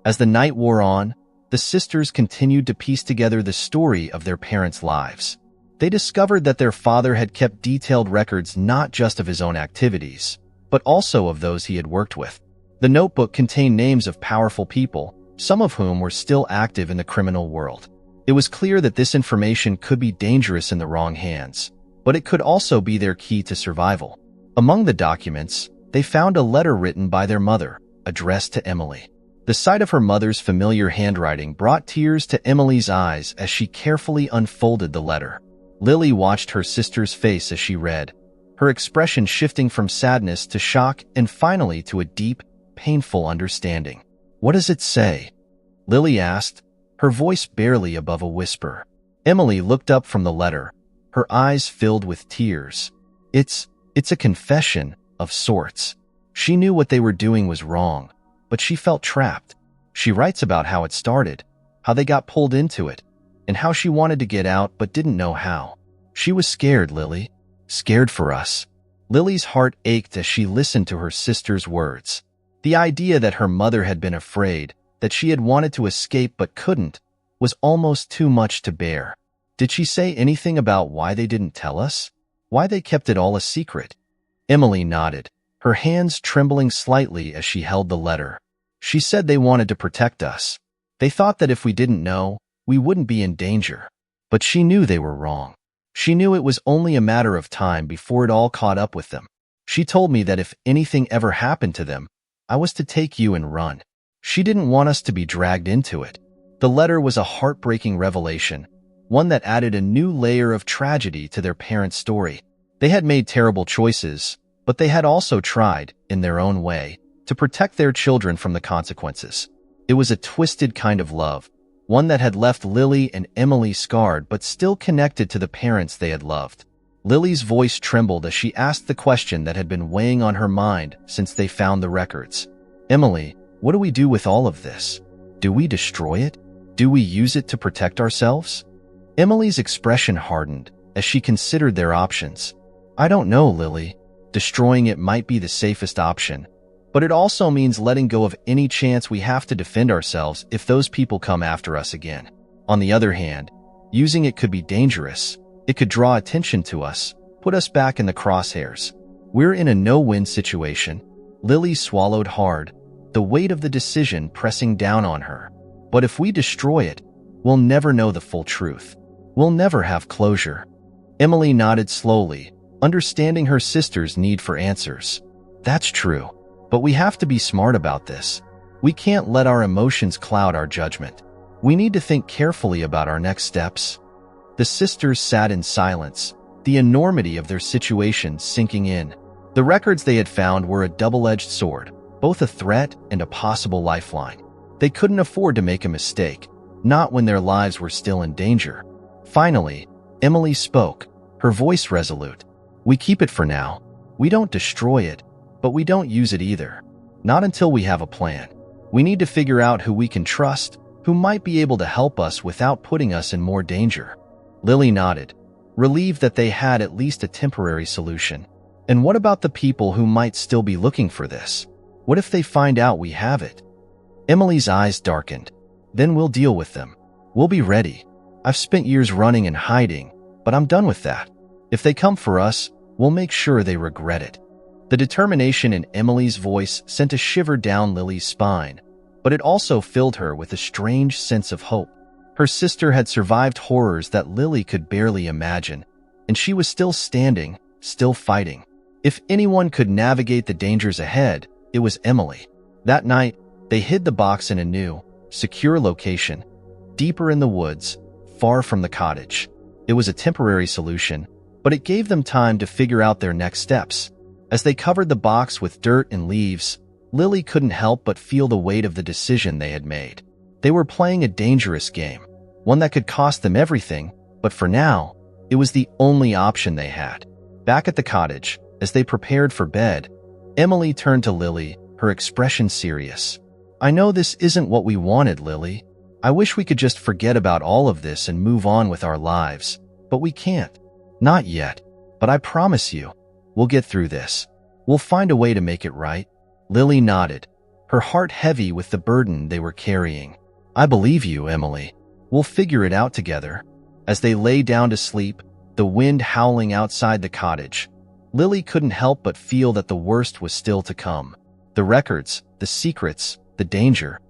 As the night wore on, the sisters continued to piece together the story of their parents' lives. They discovered that their father had kept detailed records not just of his own activities, but also of those he had worked with. The notebook contained names of powerful people, some of whom were still active in the criminal world. It was clear that this information could be dangerous in the wrong hands, but it could also be their key to survival. Among the documents, they found a letter written by their mother, addressed to Emily. The sight of her mother's familiar handwriting brought tears to Emily's eyes as she carefully unfolded the letter. Lily watched her sister's face as she read, her expression shifting from sadness to shock and finally to a deep, painful understanding. "What does it say?" Lily asked, her voice barely above a whisper. Emily looked up from the letter, her eyes filled with tears. It's a confession of sorts. She knew what they were doing was wrong, but she felt trapped. She writes about how it started, how they got pulled into it, and how she wanted to get out but didn't know how. She was scared, Lily. Scared for us. Lily's heart ached as she listened to her sister's words. The idea that her mother had been afraid, that she had wanted to escape but couldn't, was almost too much to bear. Did she say anything about why they didn't tell us? Why they kept it all a secret? Emily nodded, her hands trembling slightly as she held the letter. She said they wanted to protect us. They thought that if we didn't know, we wouldn't be in danger. But she knew they were wrong. She knew it was only a matter of time before it all caught up with them. She told me that if anything ever happened to them, I was to take you and run. She didn't want us to be dragged into it. The letter was a heartbreaking revelation, one that added a new layer of tragedy to their parents' story. They had made terrible choices, but they had also tried, in their own way, to protect their children from the consequences. It was a twisted kind of love, one that had left Lily and Emily scarred but still connected to the parents they had loved. Lily's voice trembled as she asked the question that had been weighing on her mind since they found the records. "Emily, what do we do with all of this? Do we destroy it? Do we use it to protect ourselves?" Emily's expression hardened as she considered their options. "I don't know, Lily. Destroying it might be the safest option, but it also means letting go of any chance we have to defend ourselves if those people come after us again. On the other hand, using it could be dangerous. It could draw attention to us, put us back in the crosshairs. We're in a no-win situation." Lily swallowed hard, the weight of the decision pressing down on her. "But if we destroy it, we'll never know the full truth. We'll never have closure." Emily nodded slowly, understanding her sister's need for answers. "That's true. But we have to be smart about this. We can't let our emotions cloud our judgment. We need to think carefully about our next steps." The sisters sat in silence, the enormity of their situation sinking in. The records they had found were a double-edged sword, both a threat and a possible lifeline. They couldn't afford to make a mistake, not when their lives were still in danger. Finally, Emily spoke, her voice resolute. "We keep it for now. We don't destroy it, but we don't use it either. Not until we have a plan. We need to figure out who we can trust, who might be able to help us without putting us in more danger." Lily nodded, relieved that they had at least a temporary solution. "And what about the people who might still be looking for this? What if they find out we have it?" Emily's eyes darkened. "Then we'll deal with them. We'll be ready. I've spent years running and hiding, but I'm done with that. If they come for us, we'll make sure they regret it." The determination in Emily's voice sent a shiver down Lily's spine, but it also filled her with a strange sense of hope. Her sister had survived horrors that Lily could barely imagine, and she was still standing, still fighting. If anyone could navigate the dangers ahead, it was Emily. That night, they hid the box in a new, secure location, deeper in the woods, far from the cottage. It was a temporary solution, but it gave them time to figure out their next steps. As they covered the box with dirt and leaves, Lily couldn't help but feel the weight of the decision they had made. They were playing a dangerous game, one that could cost them everything, but for now, it was the only option they had. Back at the cottage, as they prepared for bed, Emily turned to Lily, her expression serious. "I know this isn't what we wanted, Lily, I wish we could just forget about all of this and move on with our lives, but we can't. Not yet. But I promise you, we'll get through this. We'll find a way to make it right." Lily nodded, her heart heavy with the burden they were carrying. "I believe you, Emily. We'll figure it out together." As they lay down to sleep, the wind howling outside the cottage, Lily couldn't help but feel that the worst was still to come. The records, the secrets, the danger.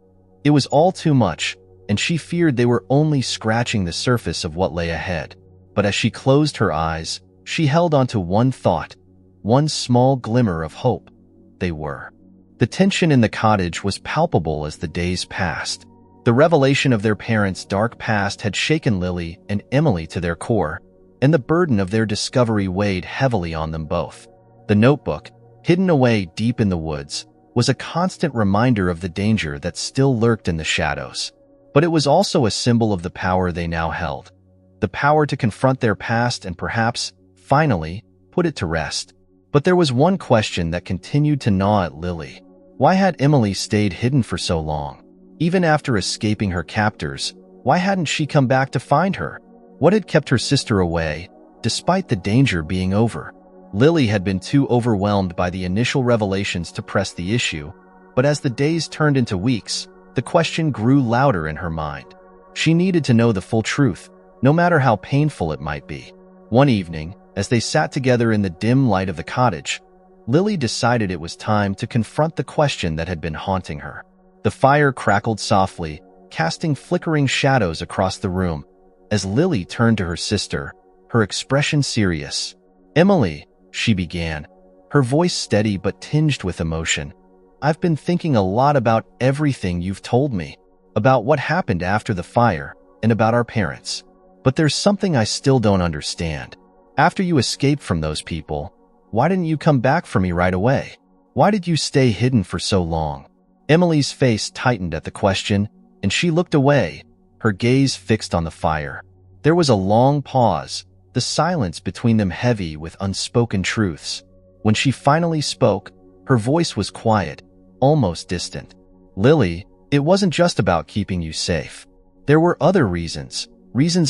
It was all too much, and she feared they were only scratching the surface of what lay ahead. But as she closed her eyes, she held on to one thought, one small glimmer of hope. They were. The tension in the cottage was palpable as the days passed. The revelation of their parents' dark past had shaken Lily and Emily to their core, and the burden of their discovery weighed heavily on them both. The notebook, hidden away deep in the woods, was a constant reminder of the danger that still lurked in the shadows. But it was also a symbol of the power they now held. The power to confront their past and perhaps, finally, put it to rest. But there was one question that continued to gnaw at Lily. Why had Emily stayed hidden for so long? Even after escaping her captors, why hadn't she come back to find her? What had kept her sister away, despite the danger being over? Lily had been too overwhelmed by the initial revelations to press the issue, but as the days turned into weeks, the question grew louder in her mind. She needed to know the full truth, no matter how painful it might be. One evening, as they sat together in the dim light of the cottage, Lily decided it was time to confront the question that had been haunting her. The fire crackled softly, casting flickering shadows across the room. As Lily turned to her sister, her expression serious. "Emily," she began, her voice steady but tinged with emotion. "I've been thinking a lot about everything you've told me, about what happened after the fire, and about our parents. But there's something I still don't understand. After you escaped from those people, why didn't you come back for me right away? Why did you stay hidden for so long?" Emily's face tightened at the question, and she looked away, her gaze fixed on the fire. There was a long pause, the silence between them heavy with unspoken truths. When she finally spoke, her voice was quiet, almost distant. "Lily, it wasn't just about keeping you safe. There were other reasons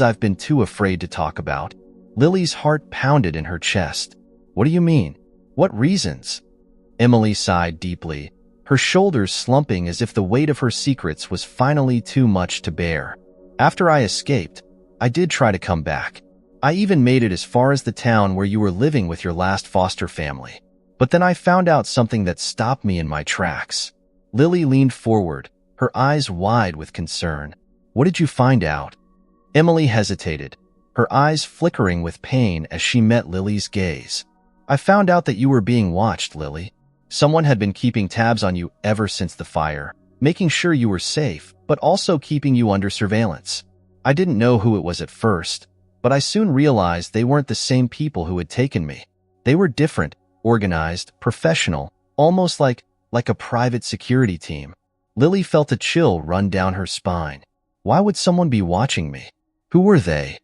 I've been too afraid to talk about." Lily's heart pounded in her chest. "What do you mean? What reasons?" Emily sighed deeply, her shoulders slumping as if the weight of her secrets was finally too much to bear. "After I escaped, I did try to come back. I even made it as far as the town where you were living with your last foster family. But then I found out something that stopped me in my tracks." Lily leaned forward, her eyes wide with concern. "What did you find out?" Emily hesitated, her eyes flickering with pain as she met Lily's gaze. "I found out that you were being watched, Lily. Someone had been keeping tabs on you ever since the fire, making sure you were safe, but also keeping you under surveillance. I didn't know who it was at first, but I soon realized they weren't the same people who had taken me. They were different, organized, professional, almost like a private security team." Lily felt a chill run down her spine. Why would someone be watching me? Who were they?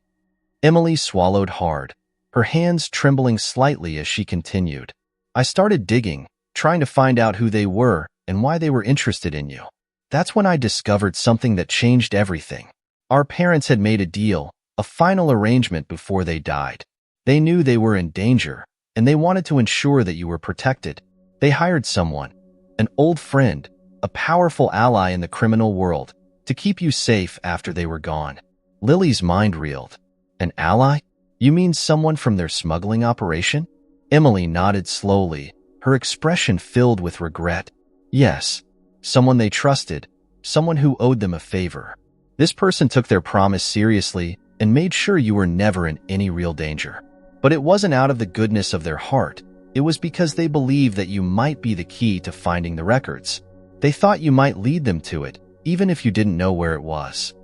Emily swallowed hard, her hands trembling slightly as she continued. "I started digging, trying to find out who they were and why they were interested in you. That's when I discovered something that changed everything. Our parents had made a deal, a final arrangement before they died. They knew they were in danger, and they wanted to ensure that you were protected. They hired someone, an old friend, a powerful ally in the criminal world, to keep you safe after they were gone." Lily's mind reeled. "An ally? You mean someone from their smuggling operation?" Emily nodded slowly, her expression filled with regret. "Yes, someone they trusted, someone who owed them a favor. This person took their promise seriously and made sure you were never in any real danger. But it wasn't out of the goodness of their heart. It was because they believed that you might be the key to finding the records. They thought you might lead them to it, even if you didn't know where it was."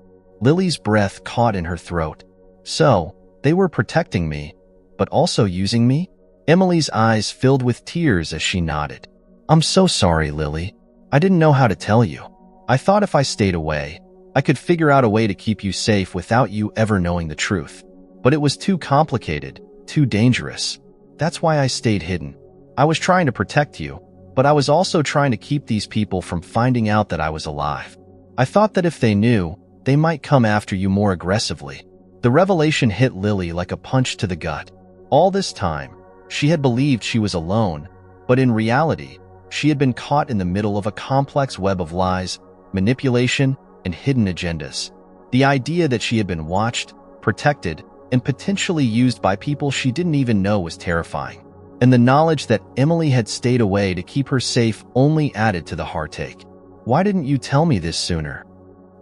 Lily's breath caught in her throat. "So, they were protecting me, but also using me?" Emily's eyes filled with tears as she nodded. "I'm so sorry, Lily. I didn't know how to tell you. I thought if I stayed away, I could figure out a way to keep you safe without you ever knowing the truth. But it was too complicated, too dangerous. That's why I stayed hidden. I was trying to protect you, but I was also trying to keep these people from finding out that I was alive. I thought that if they knew, they might come after you more aggressively. The revelation hit Lily like a punch to the gut. All this time, she had believed she was alone, but in reality, she had been caught in the middle of a complex web of lies, manipulation, and hidden agendas. The idea that she had been watched, protected, and potentially used by people she didn't even know was terrifying. And the knowledge that Emily had stayed away to keep her safe only added to the heartache. "Why didn't you tell me this sooner?"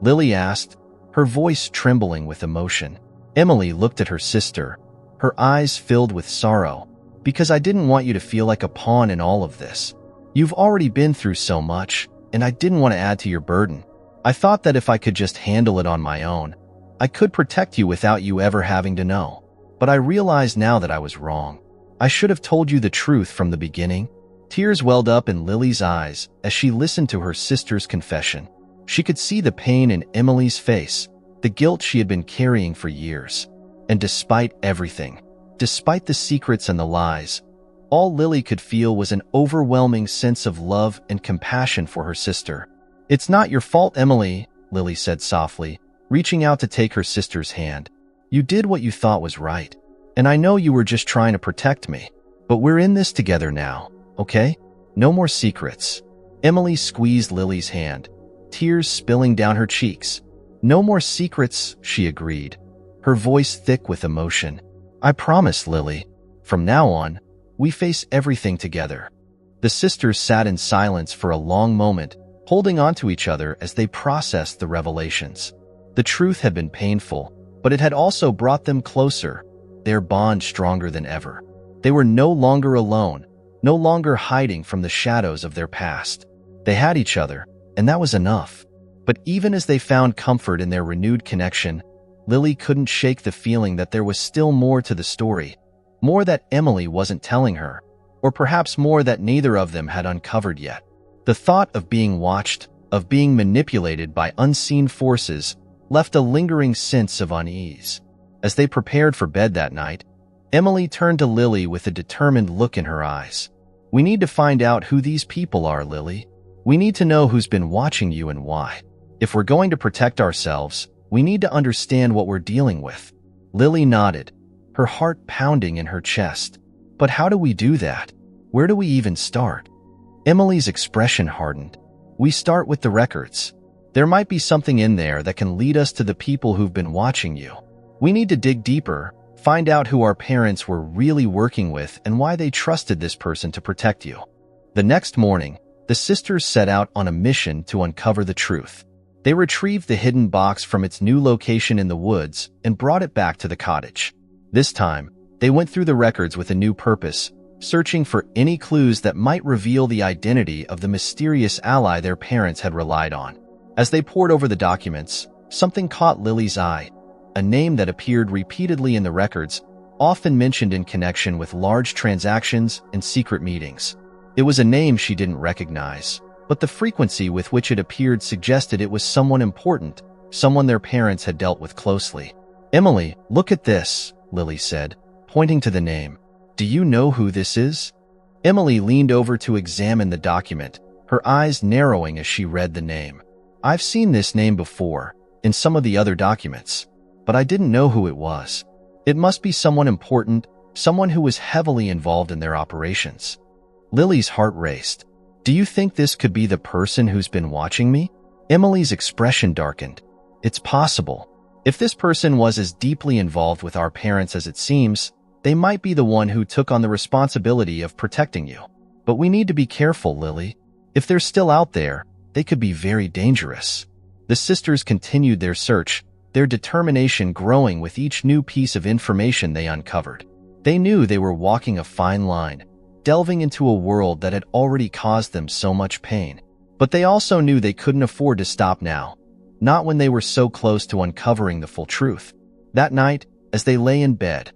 Lily asked, her voice trembling with emotion. Emily looked at her sister, her eyes filled with sorrow. "Because I didn't want you to feel like a pawn in all of this. You've already been through so much, and I didn't want to add to your burden. I thought that if I could just handle it on my own, I could protect you without you ever having to know. But I realize now that I was wrong. I should have told you the truth from the beginning." Tears welled up in Lily's eyes as she listened to her sister's confession. She could see the pain in Emily's face, the guilt she had been carrying for years. And despite everything, despite the secrets and the lies, all Lily could feel was an overwhelming sense of love and compassion for her sister. "It's not your fault, Emily," Lily said softly, reaching out to take her sister's hand. "You did what you thought was right. And I know you were just trying to protect me. But we're in this together now, okay? No more secrets." Emily squeezed Lily's hand, tears spilling down her cheeks. "No more secrets," she agreed, her voice thick with emotion. "I promise, Lily. From now on, we face everything together." The sisters sat in silence for a long moment, holding on to each other as they processed the revelations. The truth had been painful, but it had also brought them closer, their bond stronger than ever. They were no longer alone, no longer hiding from the shadows of their past. They had each other, and that was enough. But even as they found comfort in their renewed connection, Lily couldn't shake the feeling that there was still more to the story, more that Emily wasn't telling her, or perhaps more that neither of them had uncovered yet. The thought of being watched, of being manipulated by unseen forces, left a lingering sense of unease. As they prepared for bed that night, Emily turned to Lily with a determined look in her eyes. "We need to find out who these people are, Lily. We need to know who's been watching you and why. If we're going to protect ourselves, we need to understand what we're dealing with." Lily nodded, her heart pounding in her chest. "But how do we do that? Where do we even start?" Emily's expression hardened. "We start with the records. There might be something in there that can lead us to the people who've been watching you. We need to dig deeper, find out who our parents were really working with and why they trusted this person to protect you." The next morning, the sisters set out on a mission to uncover the truth. They retrieved the hidden box from its new location in the woods and brought it back to the cottage. This time, they went through the records with a new purpose, searching for any clues that might reveal the identity of the mysterious ally their parents had relied on. As they pored over the documents, something caught Lily's eye, a name that appeared repeatedly in the records, often mentioned in connection with large transactions and secret meetings. It was a name she didn't recognize, but the frequency with which it appeared suggested it was someone important, someone their parents had dealt with closely. "Emily, look at this," Lily said, pointing to the name. "Do you know who this is?" Emily leaned over to examine the document, her eyes narrowing as she read the name. "I've seen this name before, in some of the other documents, but I didn't know who it was. It must be someone important, someone who was heavily involved in their operations." Lily's heart raced. "Do you think this could be the person who's been watching me?" Emily's expression darkened. "It's possible. If this person was as deeply involved with our parents as it seems, they might be the one who took on the responsibility of protecting you. But we need to be careful, Lily. If they're still out there, they could be very dangerous." The sisters continued their search, their determination growing with each new piece of information they uncovered. They knew they were walking a fine line, delving into a world that had already caused them so much pain. But they also knew they couldn't afford to stop now, not when they were so close to uncovering the full truth. That night, as they lay in bed,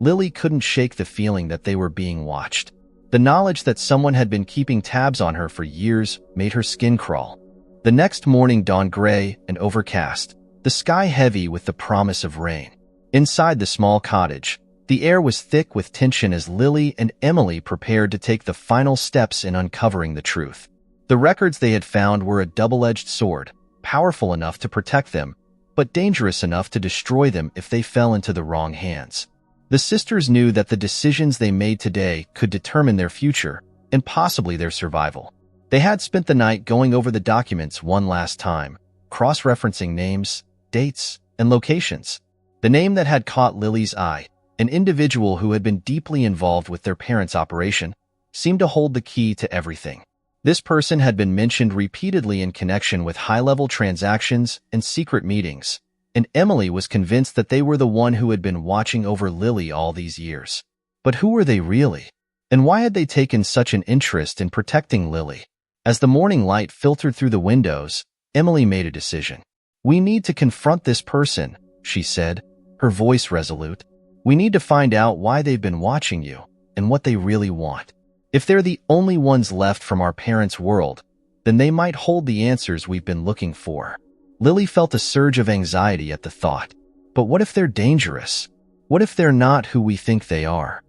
Lily couldn't shake the feeling that they were being watched. The knowledge that someone had been keeping tabs on her for years made her skin crawl. The next morning dawned gray and overcast, the sky heavy with the promise of rain. Inside the small cottage, the air was thick with tension as Lily and Emily prepared to take the final steps in uncovering the truth. The records they had found were a double-edged sword, powerful enough to protect them, but dangerous enough to destroy them if they fell into the wrong hands. The sisters knew that the decisions they made today could determine their future and possibly their survival. They had spent the night going over the documents one last time, cross-referencing names, dates, and locations. The name that had caught Lily's eye, an individual who had been deeply involved with their parents' operation, seemed to hold the key to everything. This person had been mentioned repeatedly in connection with high-level transactions and secret meetings, and Emily was convinced that they were the one who had been watching over Lily all these years. But who were they really? And why had they taken such an interest in protecting Lily? As the morning light filtered through the windows, Emily made a decision. "We need to confront this person," she said, her voice resolute. "We need to find out why they've been watching you and what they really want. If they're the only ones left from our parents' world, then they might hold the answers we've been looking for." Lily felt a surge of anxiety at the thought. But what if they're dangerous? What if they're not who we think they are?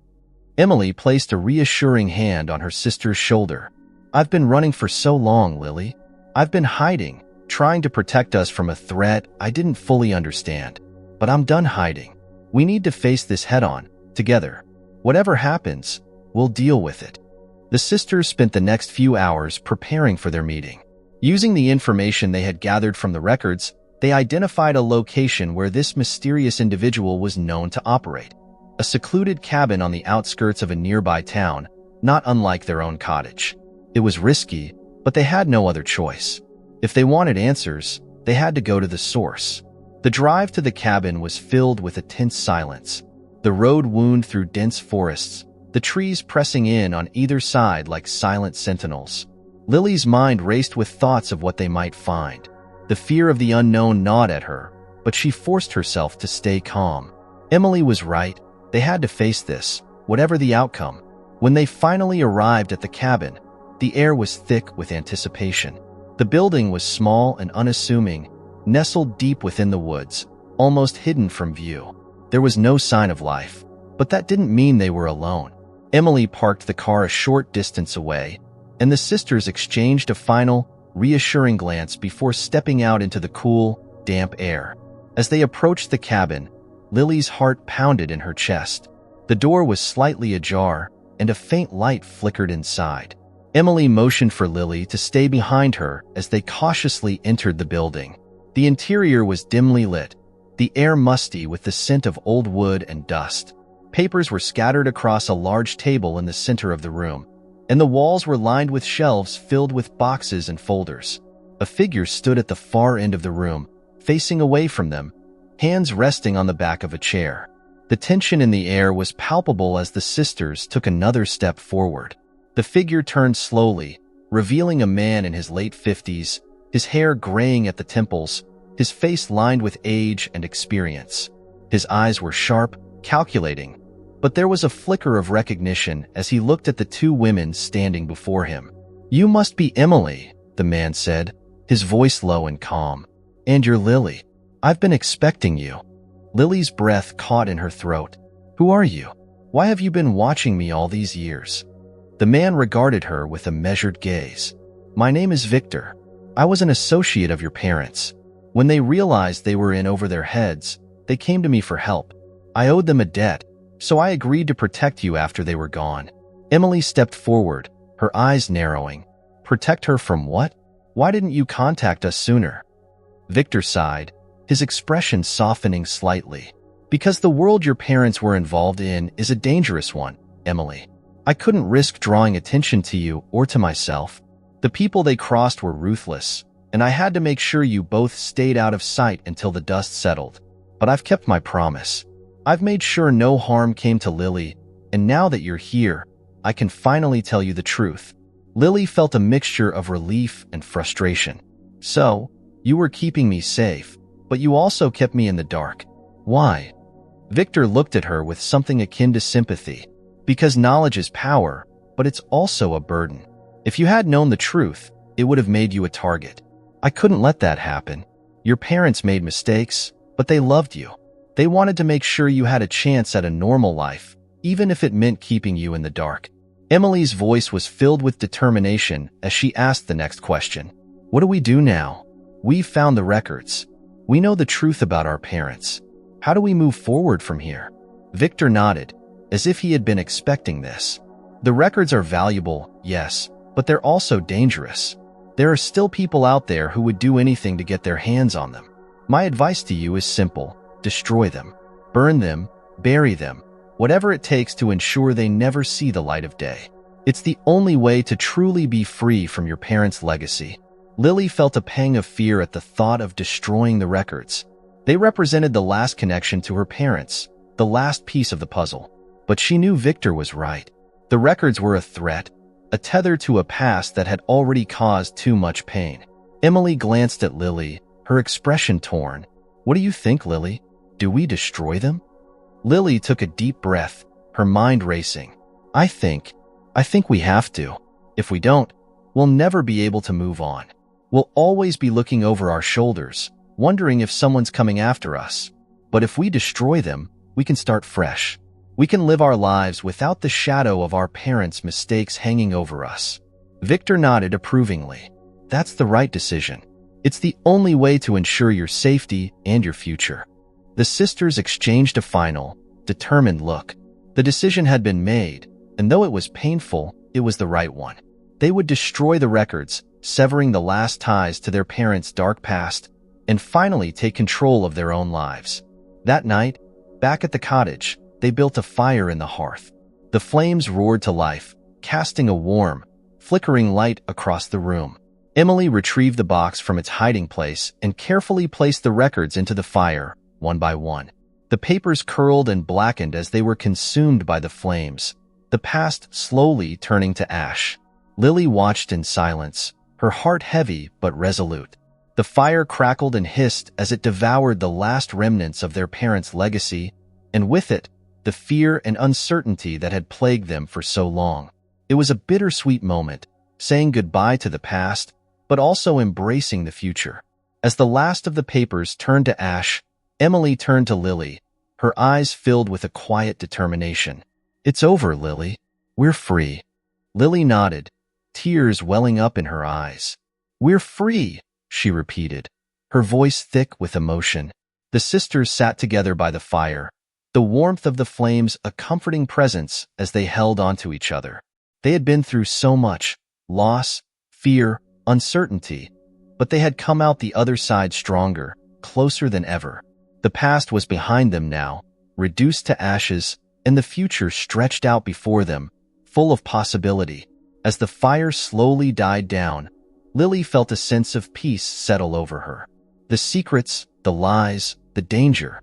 Emily placed a reassuring hand on her sister's shoulder. "I've been running for so long, Lily. I've been hiding, trying to protect us from a threat I didn't fully understand. But I'm done hiding. We need to face this head-on, together. Whatever happens, we'll deal with it." The sisters spent the next few hours preparing for their meeting. Using the information they had gathered from the records, they identified a location where this mysterious individual was known to operate. A secluded cabin on the outskirts of a nearby town, not unlike their own cottage. It was risky, but they had no other choice. If they wanted answers, they had to go to the source. The drive to the cabin was filled with a tense silence. The road wound through dense forests, the trees pressing in on either side like silent sentinels. Lily's mind raced with thoughts of what they might find. The fear of the unknown gnawed at her, but she forced herself to stay calm. Emily was right. They had to face this, whatever the outcome. When they finally arrived at the cabin, the air was thick with anticipation. The building was small and unassuming, nestled deep within the woods, almost hidden from view. There was no sign of life, but that didn't mean they were alone. Emily parked the car a short distance away, and the sisters exchanged a final, reassuring glance before stepping out into the cool, damp air. As they approached the cabin, Lily's heart pounded in her chest. The door was slightly ajar, and a faint light flickered inside. Emily motioned for Lily to stay behind her as they cautiously entered the building. The interior was dimly lit, the air musty with the scent of old wood and dust. Papers were scattered across a large table in the center of the room, and the walls were lined with shelves filled with boxes and folders. A figure stood at the far end of the room, facing away from them, hands resting on the back of a chair. The tension in the air was palpable as the sisters took another step forward. The figure turned slowly, revealing a man in his late 50s, his hair graying at the temples, his face lined with age and experience. His eyes were sharp, calculating, but there was a flicker of recognition as he looked at the two women standing before him. "You must be Emily," the man said, his voice low and calm. "And you're Lily. I've been expecting you." Lily's breath caught in her throat. "Who are you? Why have you been watching me all these years?" The man regarded her with a measured gaze. "My name is Victor. I was an associate of your parents. When they realized they were in over their heads, they came to me for help. I owed them a debt, so I agreed to protect you after they were gone." Emily stepped forward, her eyes narrowing. "Protect her from what? Why didn't you contact us sooner?" Victor sighed, his expression softening slightly. "Because the world your parents were involved in is a dangerous one, Emily. I couldn't risk drawing attention to you or to myself. The people they crossed were ruthless, and I had to make sure you both stayed out of sight until the dust settled. But I've kept my promise. I've made sure no harm came to Lily, and now that you're here, I can finally tell you the truth." Lily felt a mixture of relief and frustration. "So, you were keeping me safe, but you also kept me in the dark. Why?" Victor looked at her with something akin to sympathy. "Because knowledge is power, but it's also a burden. If you had known the truth, it would have made you a target. I couldn't let that happen. Your parents made mistakes, but they loved you. They wanted to make sure you had a chance at a normal life, even if it meant keeping you in the dark." Emily's voice was filled with determination as she asked the next question. "What do we do now? We've found the records. We know the truth about our parents. How do we move forward from here? Victor nodded, as if he had been expecting this. The records are valuable, yes, but they're also dangerous. There are still people out there who would do anything to get their hands on them. My advice to you is simple: destroy them. Burn them, bury them, whatever it takes to ensure they never see the light of day. It's the only way to truly be free from your parents' legacy. Lily felt a pang of fear at the thought of destroying the records. They represented the last connection to her parents, the last piece of the puzzle. But she knew Victor was right. The records were a threat, a tether to a past that had already caused too much pain. Emily glanced at Lily, her expression torn. What do you think, Lily? Do we destroy them? Lily took a deep breath, her mind racing. I think we have to. If we don't, we'll never be able to move on. We'll always be looking over our shoulders, wondering if someone's coming after us. But if we destroy them, we can start fresh. We can live our lives without the shadow of our parents' mistakes hanging over us. Victor nodded approvingly. That's the right decision. It's the only way to ensure your safety and your future. The sisters exchanged a final, determined look. The decision had been made, and though it was painful, it was the right one. They would destroy the records, severing the last ties to their parents' dark past, and finally take control of their own lives. That night, back at the cottage, they built a fire in the hearth. The flames roared to life, casting a warm, flickering light across the room. Emily retrieved the box from its hiding place and carefully placed the records into the fire, one by one. The papers curled and blackened as they were consumed by the flames, the past slowly turning to ash. Lily watched in silence, her heart heavy but resolute. The fire crackled and hissed as it devoured the last remnants of their parents' legacy, and with it, the fear and uncertainty that had plagued them for so long. It was a bittersweet moment, saying goodbye to the past, but also embracing the future. As the last of the papers turned to ash, Emily turned to Lily, her eyes filled with a quiet determination. It's over, Lily. We're free. Lily nodded, tears welling up in her eyes. We're free, she repeated, her voice thick with emotion. The sisters sat together by the fire, the warmth of the flames a comforting presence as they held onto each other. They had been through so much, loss, fear, uncertainty, but they had come out the other side stronger, closer than ever. The past was behind them now, reduced to ashes, and the future stretched out before them, full of possibility. As the fire slowly died down, Lily felt a sense of peace settle over her. The secrets, the lies, the danger,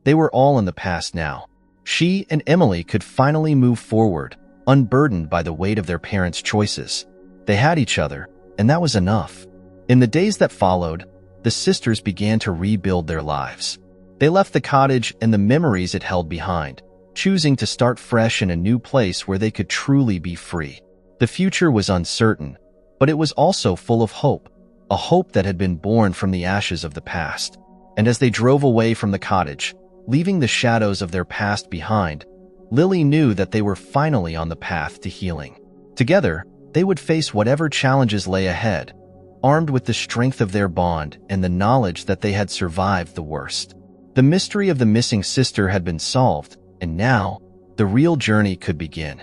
they were all in the past now. She and Emily could finally move forward, unburdened by the weight of their parents' choices. They had each other, and that was enough. In the days that followed, the sisters began to rebuild their lives. They left the cottage and the memories it held behind, choosing to start fresh in a new place where they could truly be free. The future was uncertain, but it was also full of hope, a hope that had been born from the ashes of the past. And as they drove away from the cottage, leaving the shadows of their past behind, Lily knew that they were finally on the path to healing. Together, they would face whatever challenges lay ahead, armed with the strength of their bond and the knowledge that they had survived the worst. The mystery of the missing sister had been solved, and now, the real journey could begin.